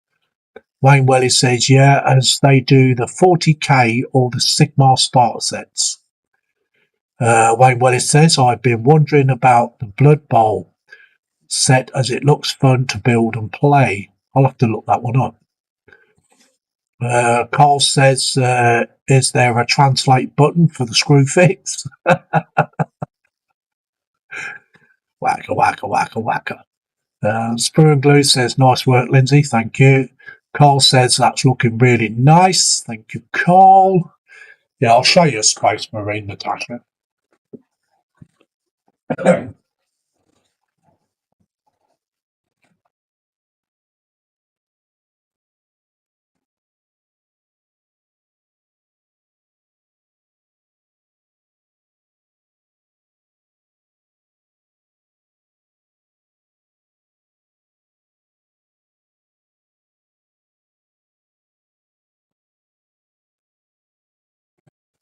Wayne Welly says, "Yeah, as they do the 40k or the Sigmar starter sets." Wayne Welly says, "I've been wondering about the Blood Bowl set as it looks fun to build and play." I'll have to look that one up. Carl says, "Is there a translate button for the screw fix?" Whacker, whacker, whacker, whacker. Sprue and Glue says, "Nice work, Lindsay. Thank you." Carl says, "That's looking really nice. Thank you, Carl." Yeah, I'll show you a Space Marine, Natasha.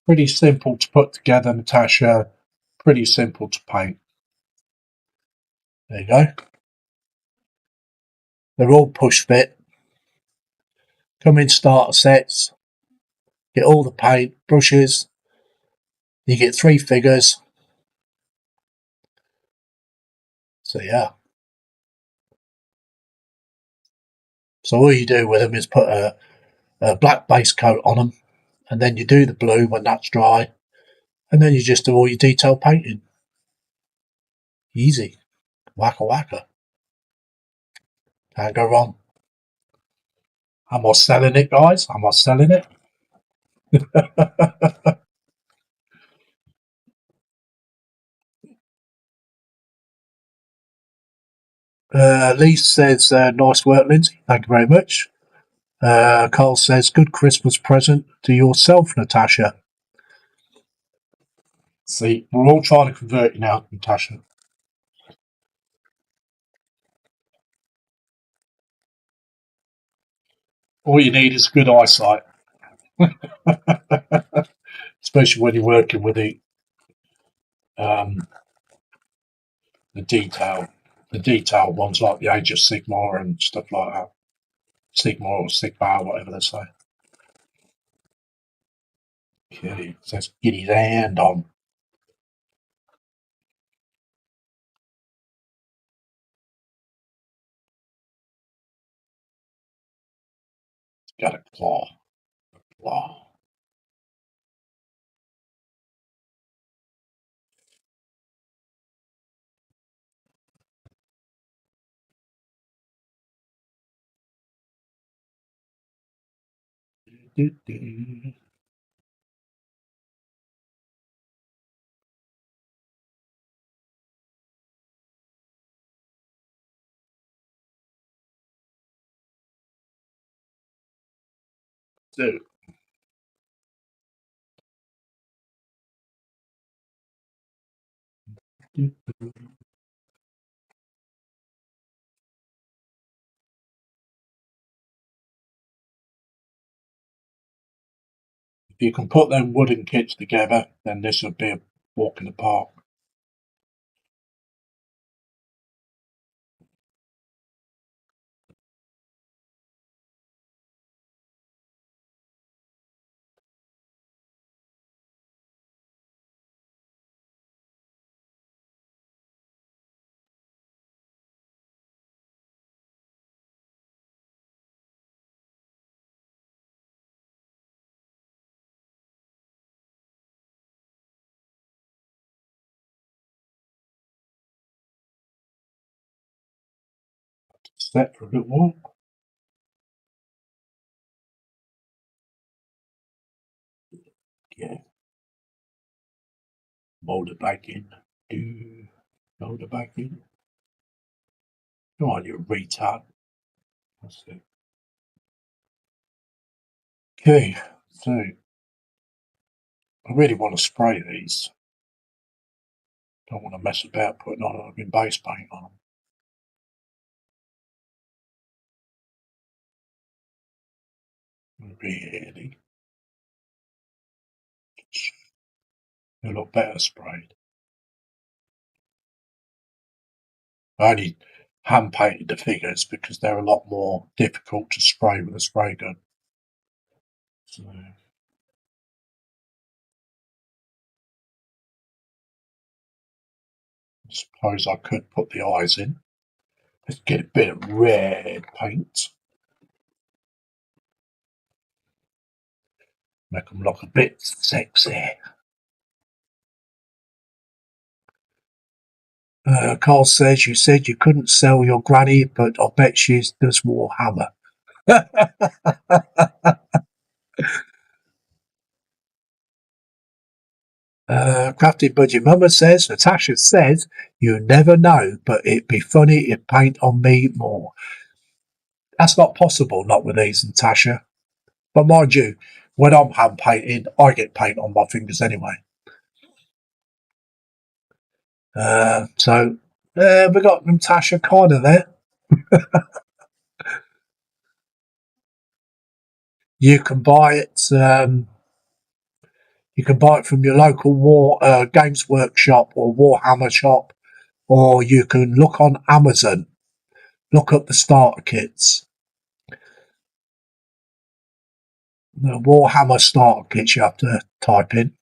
Pretty simple to put together, Natasha. Pretty simple to paint. There you go. They're all push fit. Come in starter sets. Get all the paint, brushes. You get 3 figures. So yeah. So all you do with them is put a black base coat on them, and then you do the blue when that's dry, and then you just do all your detail painting. Easy. Wacka wacka. Can't go wrong. Am I selling it, guys? Am I selling it? Lee says, "Nice work, Lindsay. Thank you very much." Carl says, "Good Christmas present to yourself, Natasha." See, we're all trying to convert you now, Natasha. All you need is good eyesight, especially when you're working with um, the detailed ones like the Age of Sigmar and stuff like that. Sigmar or Sigmar, whatever they say. Okay, says get his hand on. Got a claw. Claw. Do, do. Do. Do. If you can put them wooden kits together, then this would be a walk in the park. set for a little while. Yeah. Mold it back in. Mold it back in. Come on, you retard. That's it. Okay, so I really want to spray these. Don't want to mess about putting on a base paint on them. Really. They look better sprayed. I only hand painted the figures because they're a lot more difficult to spray with a spray gun. So I suppose I could put the eyes in. Let's get a bit of red paint. Make them look a bit sexy. Carl says, you said you couldn't sell your granny, but I bet she does Warhammer. Crafty Budgie Mama says, Natasha says, you never know, but it'd be funny if paint on me more. That's not possible, not with these, Natasha. But mind you, when I'm hand painting, I get paint on my fingers anyway. So we got Natasha kind of there. You can buy it. You can buy it from your local Games Workshop or Warhammer shop, or you can look on Amazon. Look up the starter kits. The Warhammer starter kits you have to type in.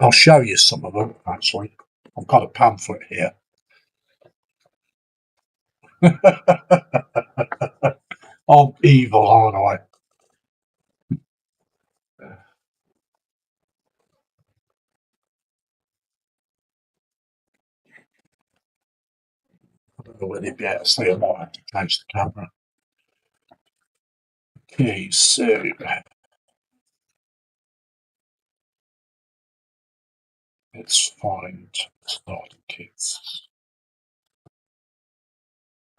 I'll show you some of them, actually. I've got a pamphlet here. I'm evil, aren't I? I don't know whether you'd be able to see. I might have to change the camera. Okay, so let's find starter kits.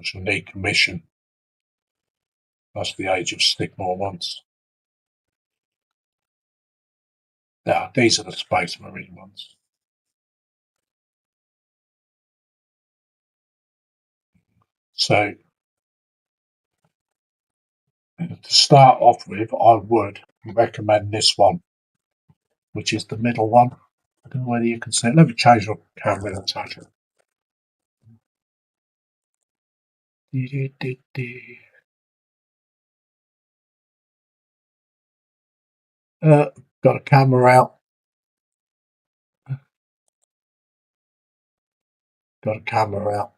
I shall need commission. That's the Age of Stigmore ones. Yeah, these are the Space Marine ones. So to start off with, I would recommend this one, which is the middle one. I don't know whether you can see it. Let me change the camera and touch it. Got a camera out. Got a camera out.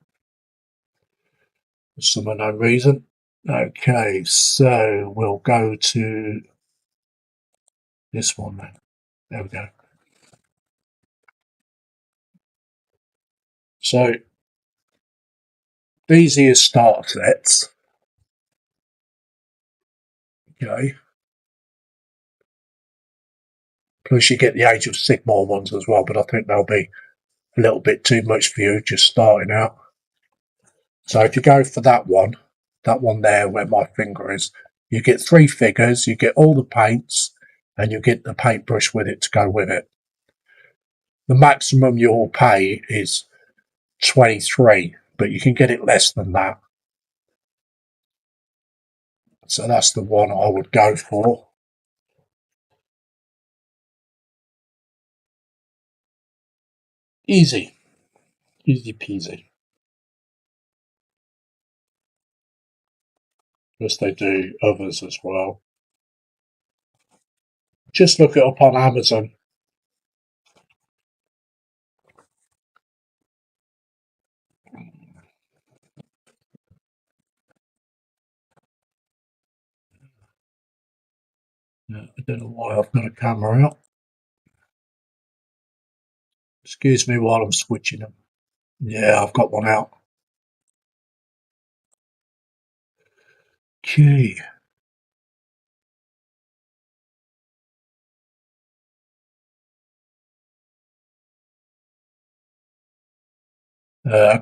For some unknown reason. Okay, so we'll go to this one then. There we go. So these here starter sets. Okay. Plus you get the Age of Sigmar ones as well, but I think they'll be a little bit too much for you just starting out. So if you go for that one there where my finger is, you get 3 figures, you get all the paints, and you get the paintbrush with it to go with it. The maximum you'll pay is 23, but you can get it less than that. So that's the one I would go for. Easy. Easy peasy. Yes, they do others as well. Just look it up on Amazon. I don't know why I've got a camera out. Excuse me while I'm switching them. Yeah, I've got one out. Okay.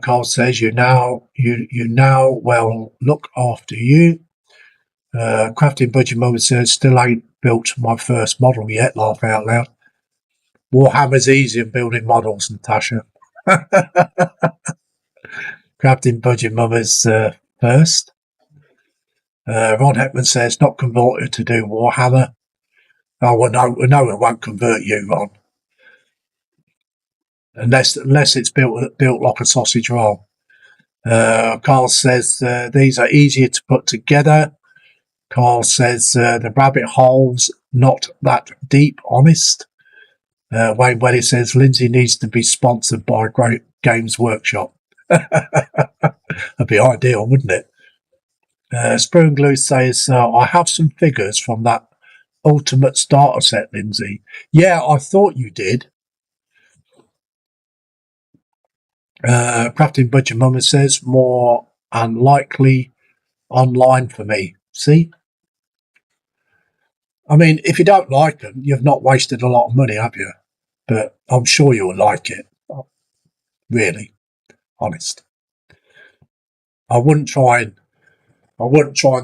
Carl says you now well look after you. Crafting Budget Moment says still ain't built my first model yet. Laugh out loud. Warhammer's easy in building models, Natasha. Crafting Budget Moments first. Ron Heckman says not converted to do Warhammer. Oh well, no, it won't convert you, Ron, unless it's built like a sausage roll. Carl says these are easier to put together. Carl says the rabbit hole's not that deep, honest. Wayne Weddy says Lindsay needs to be sponsored by a Great Games Workshop. That'd be ideal, wouldn't it? Spoon Glue says I have some figures from that Ultimate Starter set, Lindsay. Yeah, I thought you did. Crafting Budget Mama says more unlikely online for me. See? I mean, if you don't like them, you've not wasted a lot of money, have you? But I'm sure you'll like it. Really, honest. I wouldn't try and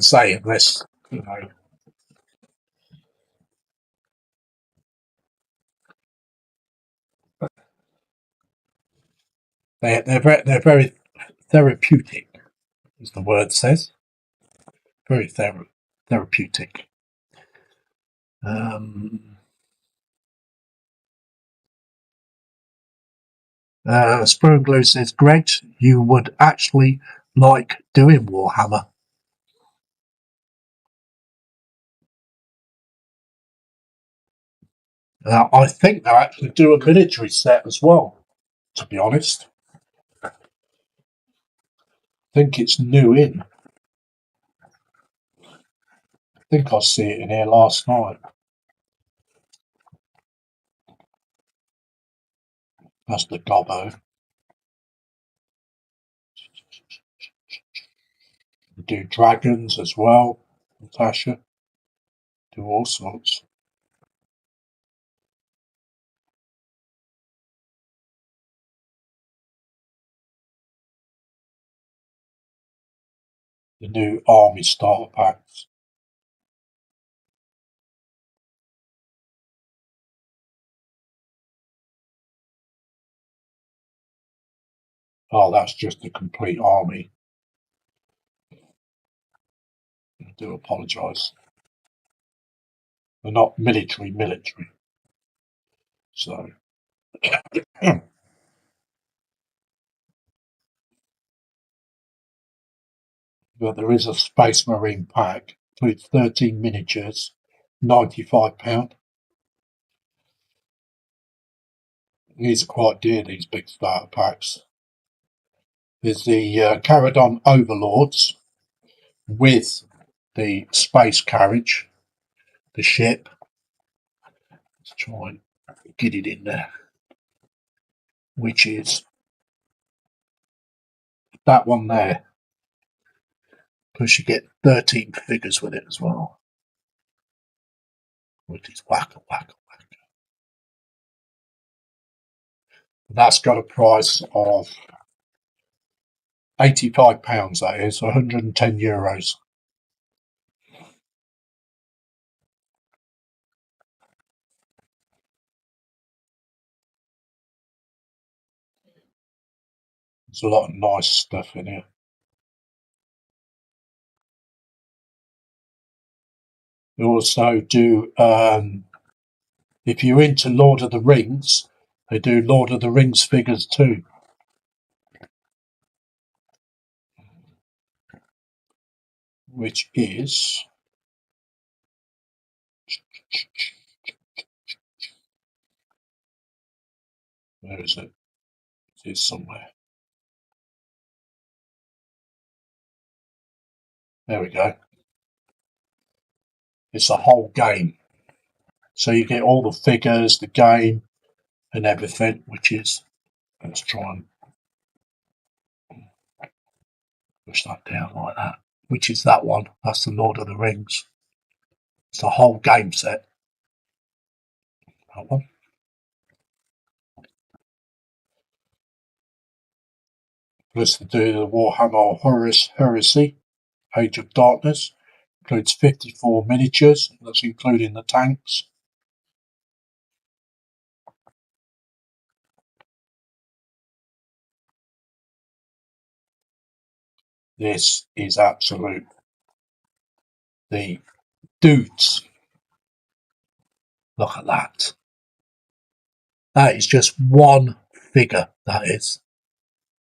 say unless you know they're very therapeutic, as the word says. Very therapeutic. Um, Spur and Glue says, Greg, you would actually like doing Warhammer. I think they'll actually do a military set as well, to be honest. I think it's new in. I think I see it in here last night. That's the gobbo. We do dragons as well, Natasha. Do all sorts. The new army starter packs. Oh, that's just a complete army. I do apologise. They're not military. So, but there is a Space Marine pack. Includes 13 miniatures, £95. These are quite dear, these big starter packs. There's the Caradon Overlords with the space carriage, the ship. Let's try and get it in there. Which is that one there. Plus you get 13 figures with it as well. Which is whacker. That's got a price of £85, that is, €110. There's a lot of nice stuff in here. They also do, if you're into Lord of the Rings, they do Lord of the Rings figures too. Which is where is it? It is somewhere. There we go. It's a whole game. So you get all the figures, the game, and everything, which is, let's try and push that down like that. which is that one. That's the Lord of the Rings. It's the whole game set. That one. Let's do the Warhammer Horus Heresy, Age of Darkness. Includes 54 miniatures. That's including the tanks. This is absolute the dudes. Look at that. That is just one figure, that is.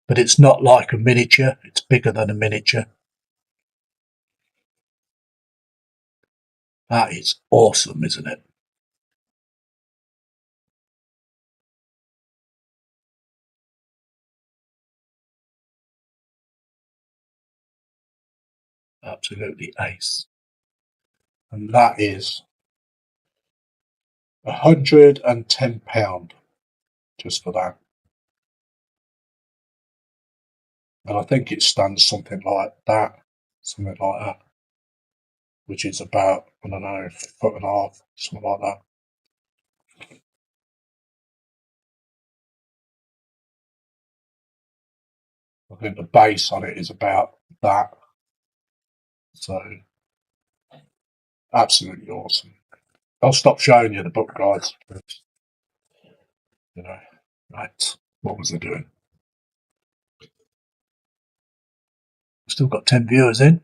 But it's not like a miniature. It's bigger than a miniature. That is awesome, isn't it? Absolutely ace. And that is £110 just for that. And I think it stands something like that, which is about, I don't know, 1.5 foot, something like that. I think the base on it is about that. So, absolutely awesome. I'll stop showing you the book, guys. You know, right. What was I doing? Still got 10 viewers in.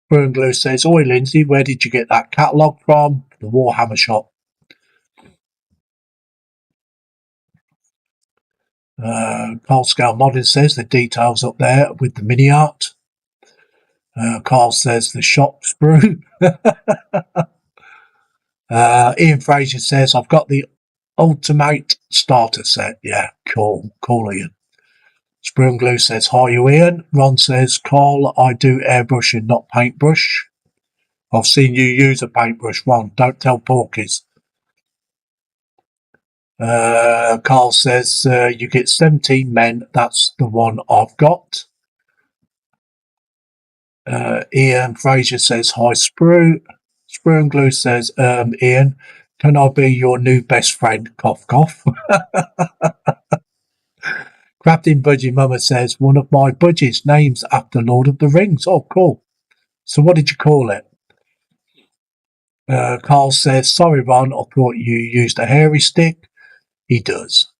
Burn Glue says, "Oi, Lindsay, where did you get that catalogue from?" The Warhammer shop. Carl Scale Modding says the details up there with the mini art. Carl says the shop sprue. Ian Fraser says, "I've got the ultimate starter set." Yeah, cool, Ian. Sprue and Glue says, "Hi, you Ian." Ron says, "Carl, I do airbrushing, not paintbrush." I've seen you use a paintbrush, Ron. Don't tell Porkies. Carl says, "You get 17 men. That's the one I've got." Ian Fraser says, "Hi, Sprue." Sprue and Glue says, "Ian, can I be your new best friend?" Cough, cough. Crafting Budgie Mama says, "One of my budgies names after Lord of the Rings." Oh, cool. So what did you call it? Carl says, "Sorry, Ron, I thought you used a hairy stick." He does.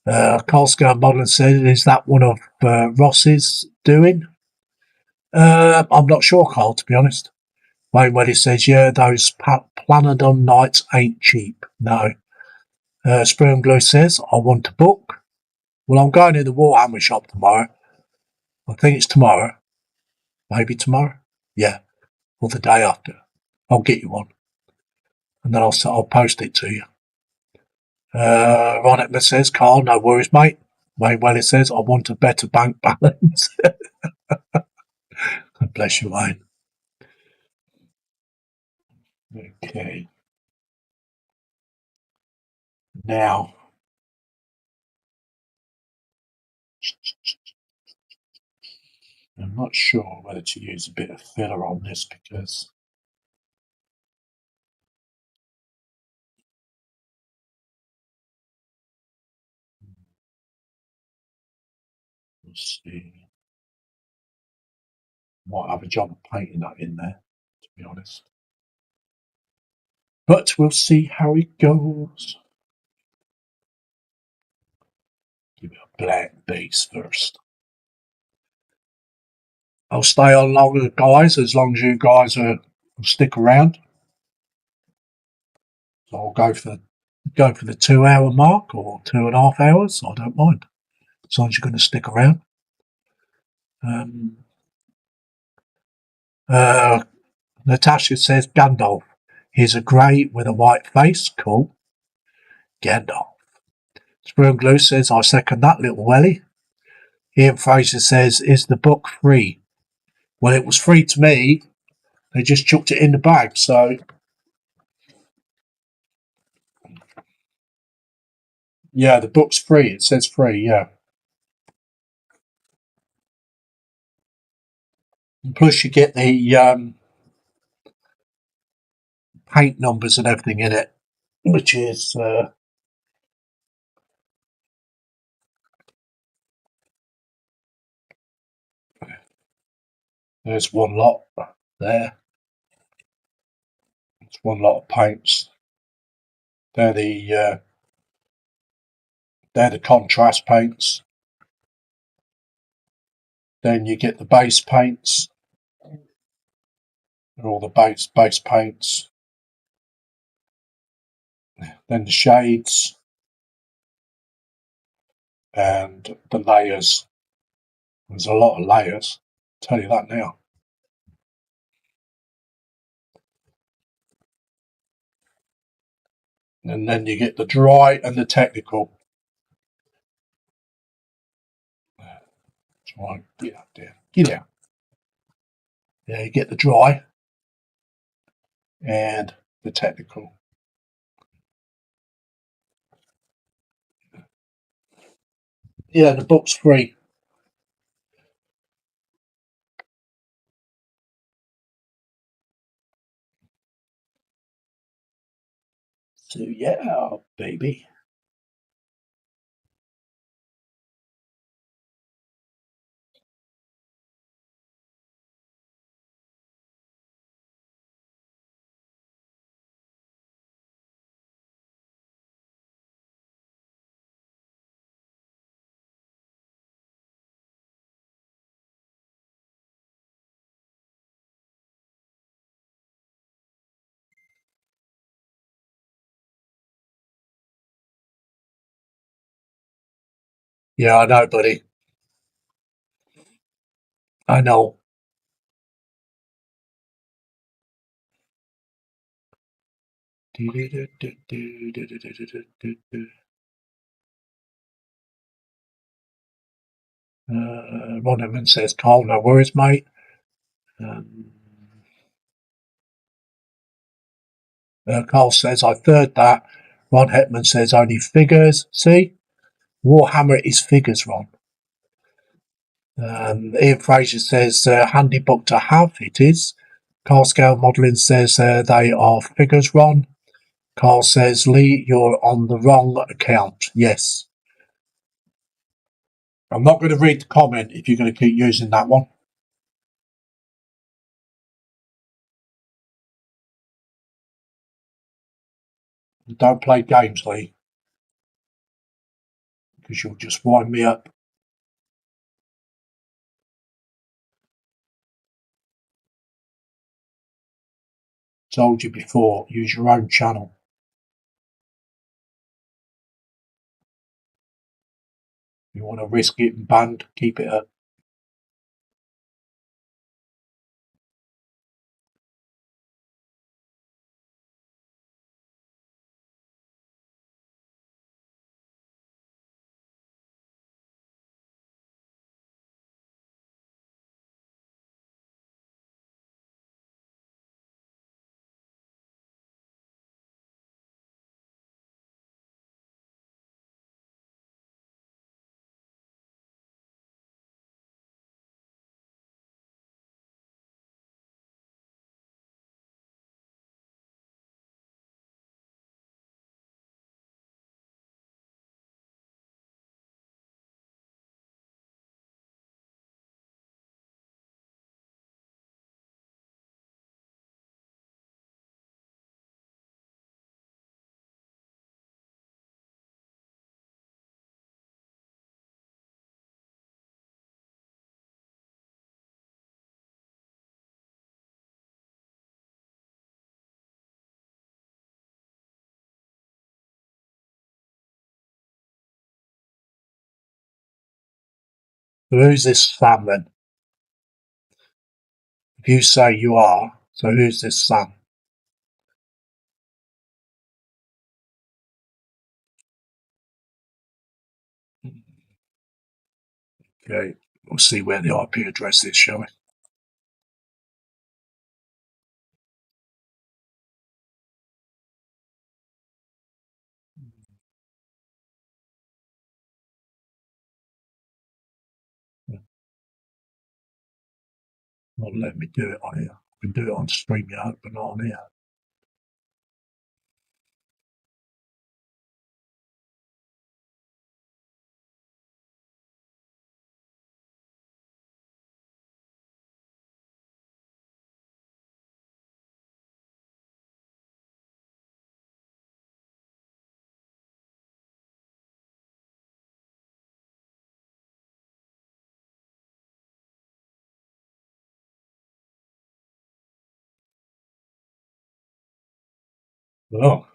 Carl Scar Modern says, "Is that one of Ross's doing?" I'm not sure, Carl, to be honest. Wayne Weddy says, "Yeah, those Planodon nights ain't cheap." No. Sperm Glue says, "I want a book." Well, I'm going to the Warhammer shop tomorrow. I think it's tomorrow. Maybe tomorrow. Yeah. Or the day after. I'll get you one. And then I'll post it to you. Ron Ekman says, "Carl, no worries, mate." Wayne Welly says, "I want a better bank balance." Bless you, Wayne. Okay. Now, I'm not sure whether to use a bit of filler on this because we'll see. Might have a job of painting that in there, to be honest. But we'll see how it goes. Give it a black base first. I'll stay on longer, guys, as long as you guys stick around. So I'll go for the 2 hour mark or 2.5 hours. I don't mind, as long as you're going to stick around. Natasha says, "Gandalf. He's a grey with a white face." Cool. Gandalf. Springglue says, I second that, little welly. Ian Fraser says, is the book free? Well, it was free to me. They just chucked it in the bag, so... Yeah, the book's free. It says free, yeah. And plus you get the paint numbers and everything in it, which is... there's one lot there. It's one lot of paints. They're the contrast paints. Then you get the base paints. They're all the base paints. Then the shades and the layers. There's a lot of layers. I'll tell you that now. And then you get the dry and the technical. Right, get up there. Get out. Yeah, you get the dry and the technical. Yeah, the book's free. So yeah, baby. Yeah, I know, buddy. I know. Ron Edmund says, Carl, no worries, mate. Carl says, I third that. Ron Hetman says, only figures. See? Warhammer is figures, Ron. Ian Fraser says, handy book to have. It is. Carl Scale Modelling says, they are figures, Ron. Carl says, Lee, you're on the wrong account. Yes. I'm not going to read the comment if you're going to keep using that one. Don't play games, Lee, because you'll just wind me up. Told you before, use your own channel. If you want to risk getting banned, keep it up. So who's this Sam then? If you say you are, so who's this Sam? Okay, we'll see where the IP address is, shall we? Not let me do it on here. I can do it on StreamYard, but not on here. Oh,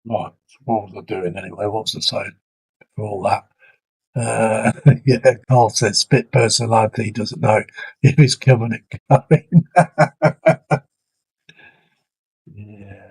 right. So what was I doing anyway? What was I saying for all that? Yeah, Carl says spit personality doesn't know if he's coming and going. Yeah.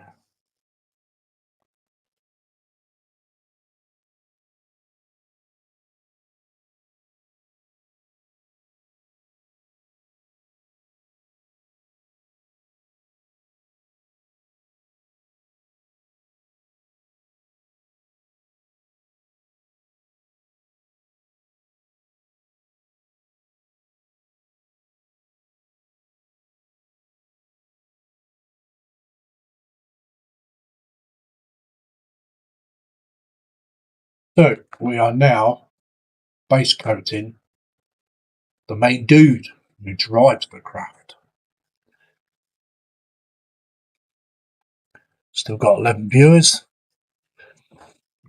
So we are now base coating the main dude who drives the craft. Still got 11 viewers,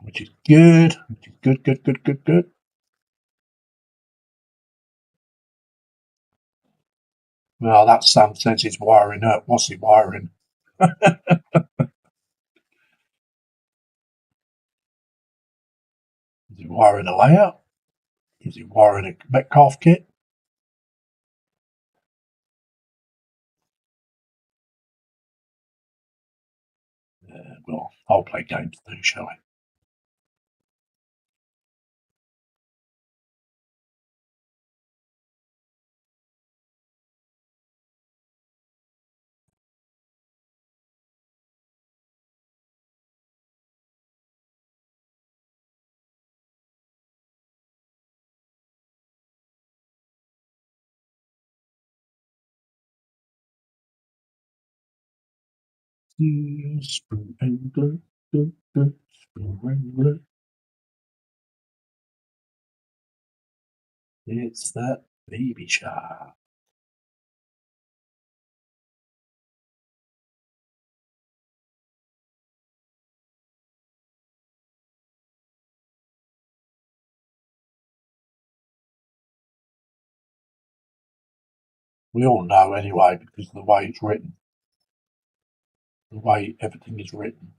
which is good. Which is good, good, good, good, good. Well, that Sam says he's wiring up. What's he wiring? Is he wiring a layout? Is he wiring a Metcalf kit? Well, I'll play games too, shall I? Spoon and glue, glue, glue, spoon and glue. It's that baby shark. We all know anyway because of the way it's written, the way everything is written.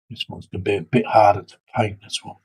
This one's going to be a bit harder to paint, this one.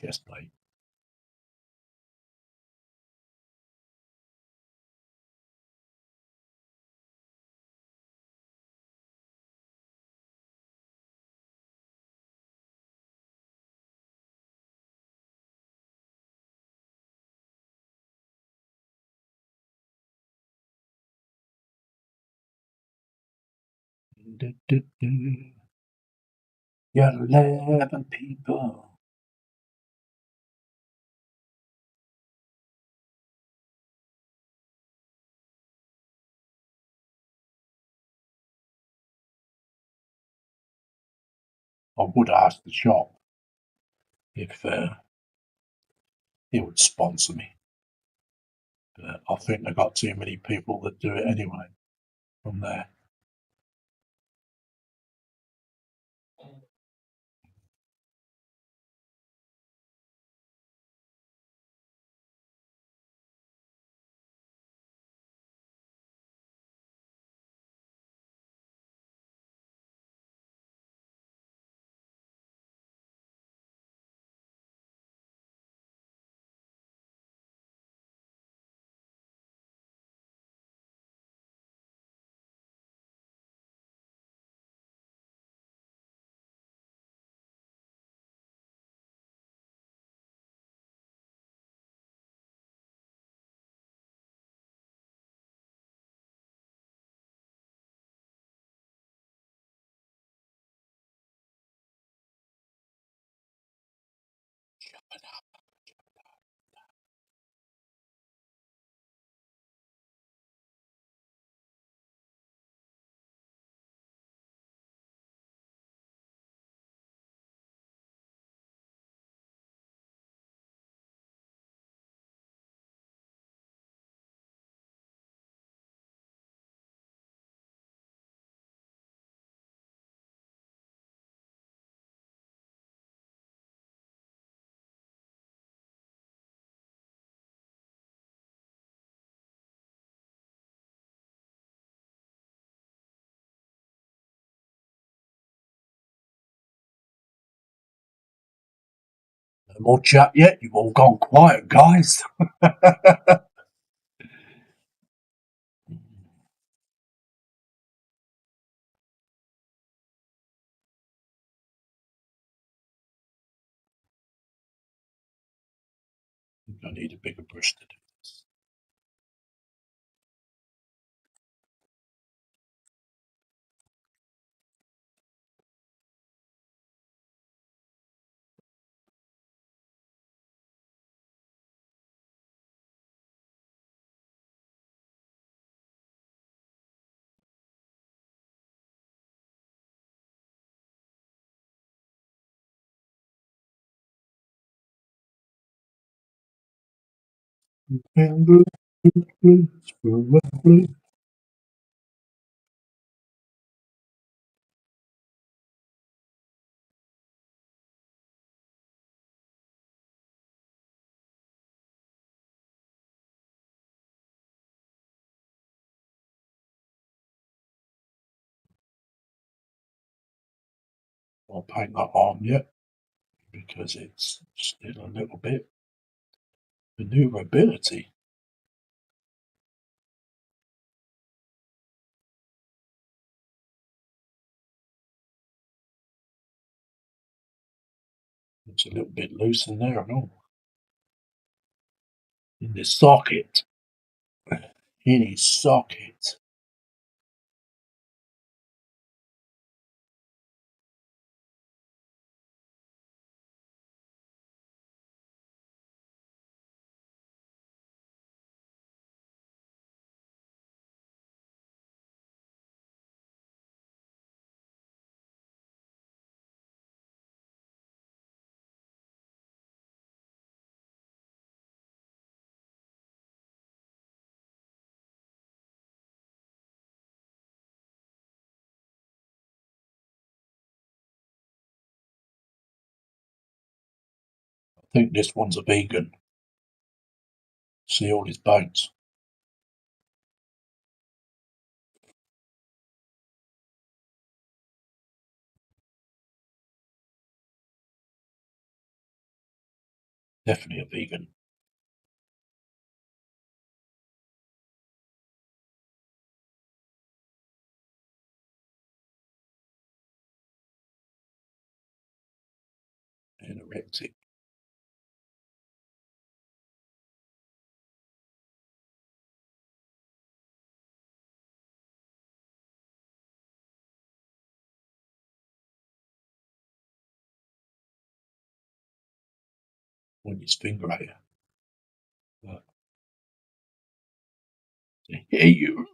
Chest plate. You're 11 people. I would ask the shop if it would sponsor me, but I think they've got too many people that do it anyway from there. No more chat yet. You've all gone quiet, guys. I need a bigger brush to do this. I'll paint that on yet because it's still a little bit maneuverability. It's a little bit loose in there and all. In the socket. In his socket. I think this one's a vegan. See all his bones. Definitely a vegan. Anorexic. When his finger at you. But, hey, you.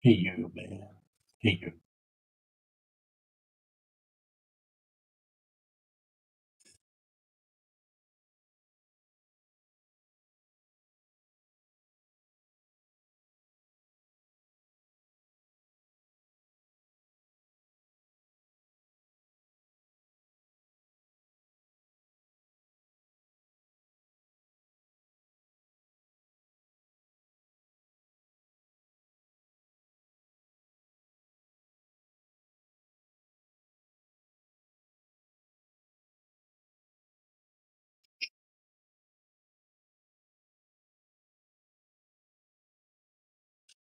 Hey, you, man. Hey, you.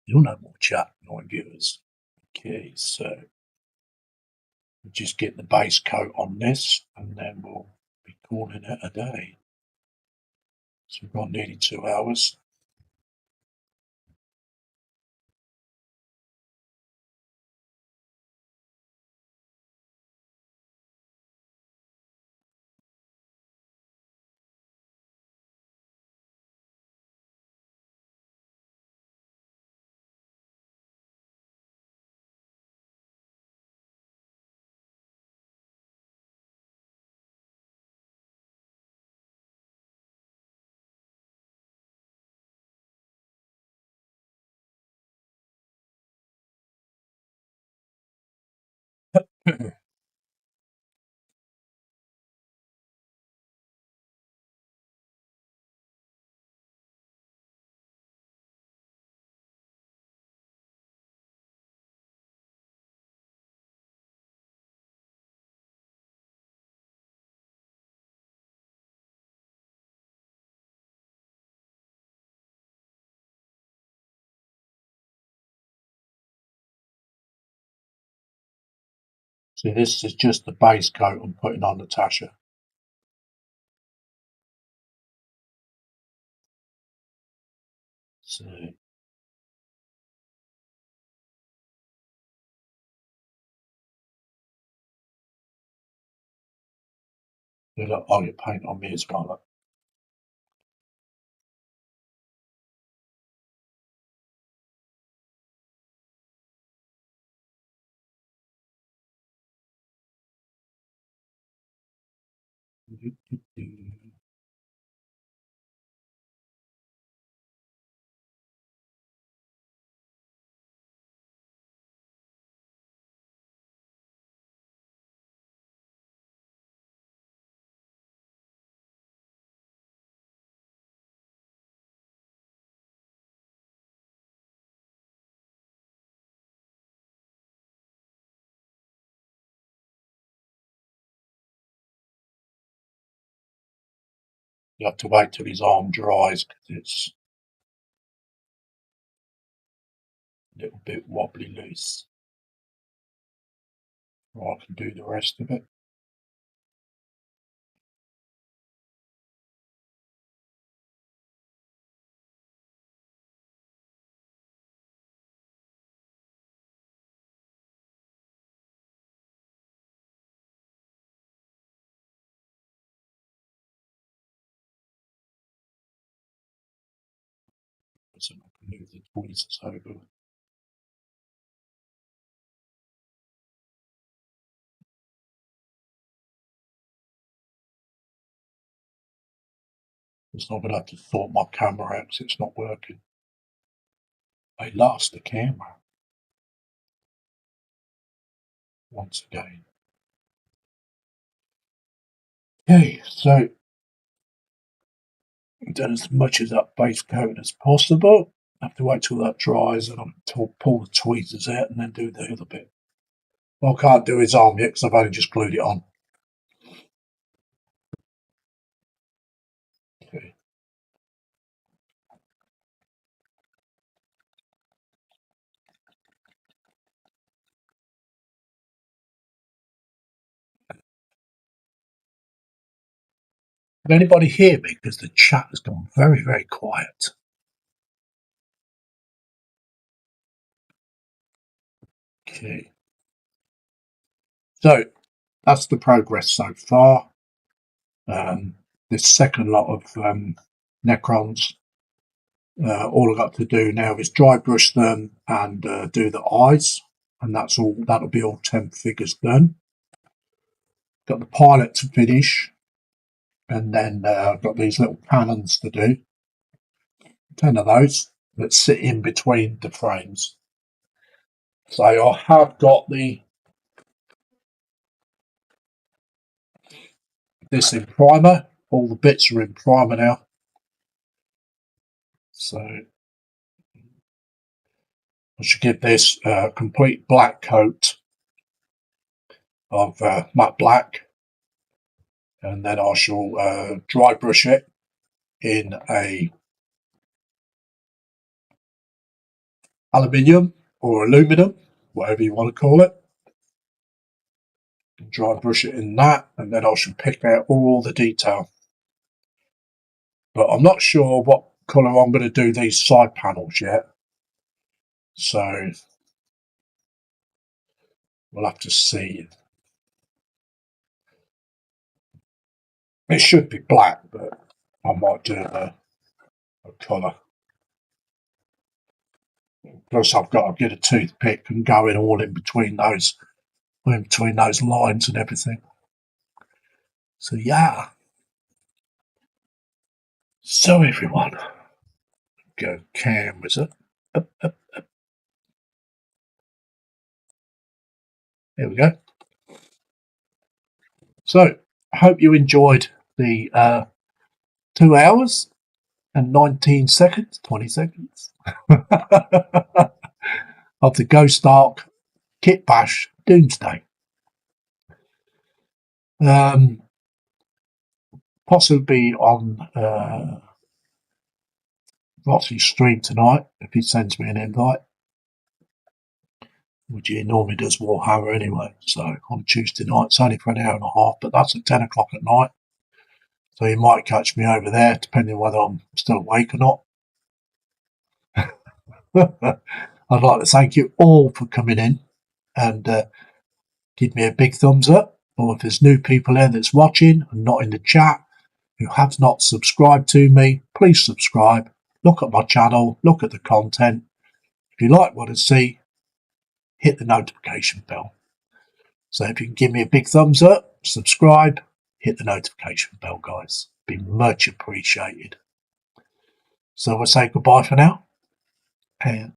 You'll no more chat, nine viewers. Okay, so we'll just get the base coat on this and then we'll be calling it a day. So we've got nearly 2 hours. So this is just the base coat I'm putting on Natasha. So look, I'll get paint on me as well. Look. You have to wait till his arm dries because it's a little bit wobbly loose. Or I can do the rest of it. So I can move the tweezers over. It's not going to have to sort my camera out because it's not working. I lost the camera once again. Okay, so I've done as much of that base coat as possible. have to wait till that dries and I'll pull the tweezers out and then do the other bit. Well, I can't do his arm yet because I've only just glued it on. Okay. Can anybody hear me? Because the chat has gone very, very quiet. Okay. So that's the progress so far. This second lot of Necrons, all I've got to do now is dry brush them and do the eyes, and that's all. That'll be all 10 figures done. Got the pilot to finish, and then I've got these little cannons to do. 10 of those that sit in between the frames. So I have got this in primer. All the bits are in primer now. So I should give this a complete black coat of matte black, and then I shall dry brush it in a aluminium or aluminum, whatever you want to call it. Dry brush it in that, and then I shall pick out all the detail. But I'm not sure what colour I'm going to do these side panels yet, so we'll have to see. It should be black, but I might do a colour. Plus, I've got to get a toothpick and go in all in between those lines and everything. So yeah. So everyone, go cameras up. There we go. So I hope you enjoyed the 2 hours and 19 seconds, 20 seconds of the Ghost Ark Kit Bash Doomsday. Possibly on Rotsy's stream tonight if he sends me an invite, which he normally does Warhammer anyway. So on Tuesday night, it's only for an hour and a half, but that's at 10 o'clock at night. So you might catch me over there, depending whether I'm still awake or not. I'd like to thank you all for coming in and give me a big thumbs up. Or if there's new people there that's watching and not in the chat who have not subscribed to me, please subscribe. Look at my channel, look at the content. If you like what I see, hit the notification bell. So if you can give me a big thumbs up, subscribe, hit the notification bell, guys. Be much appreciated. So we'll say goodbye for now. And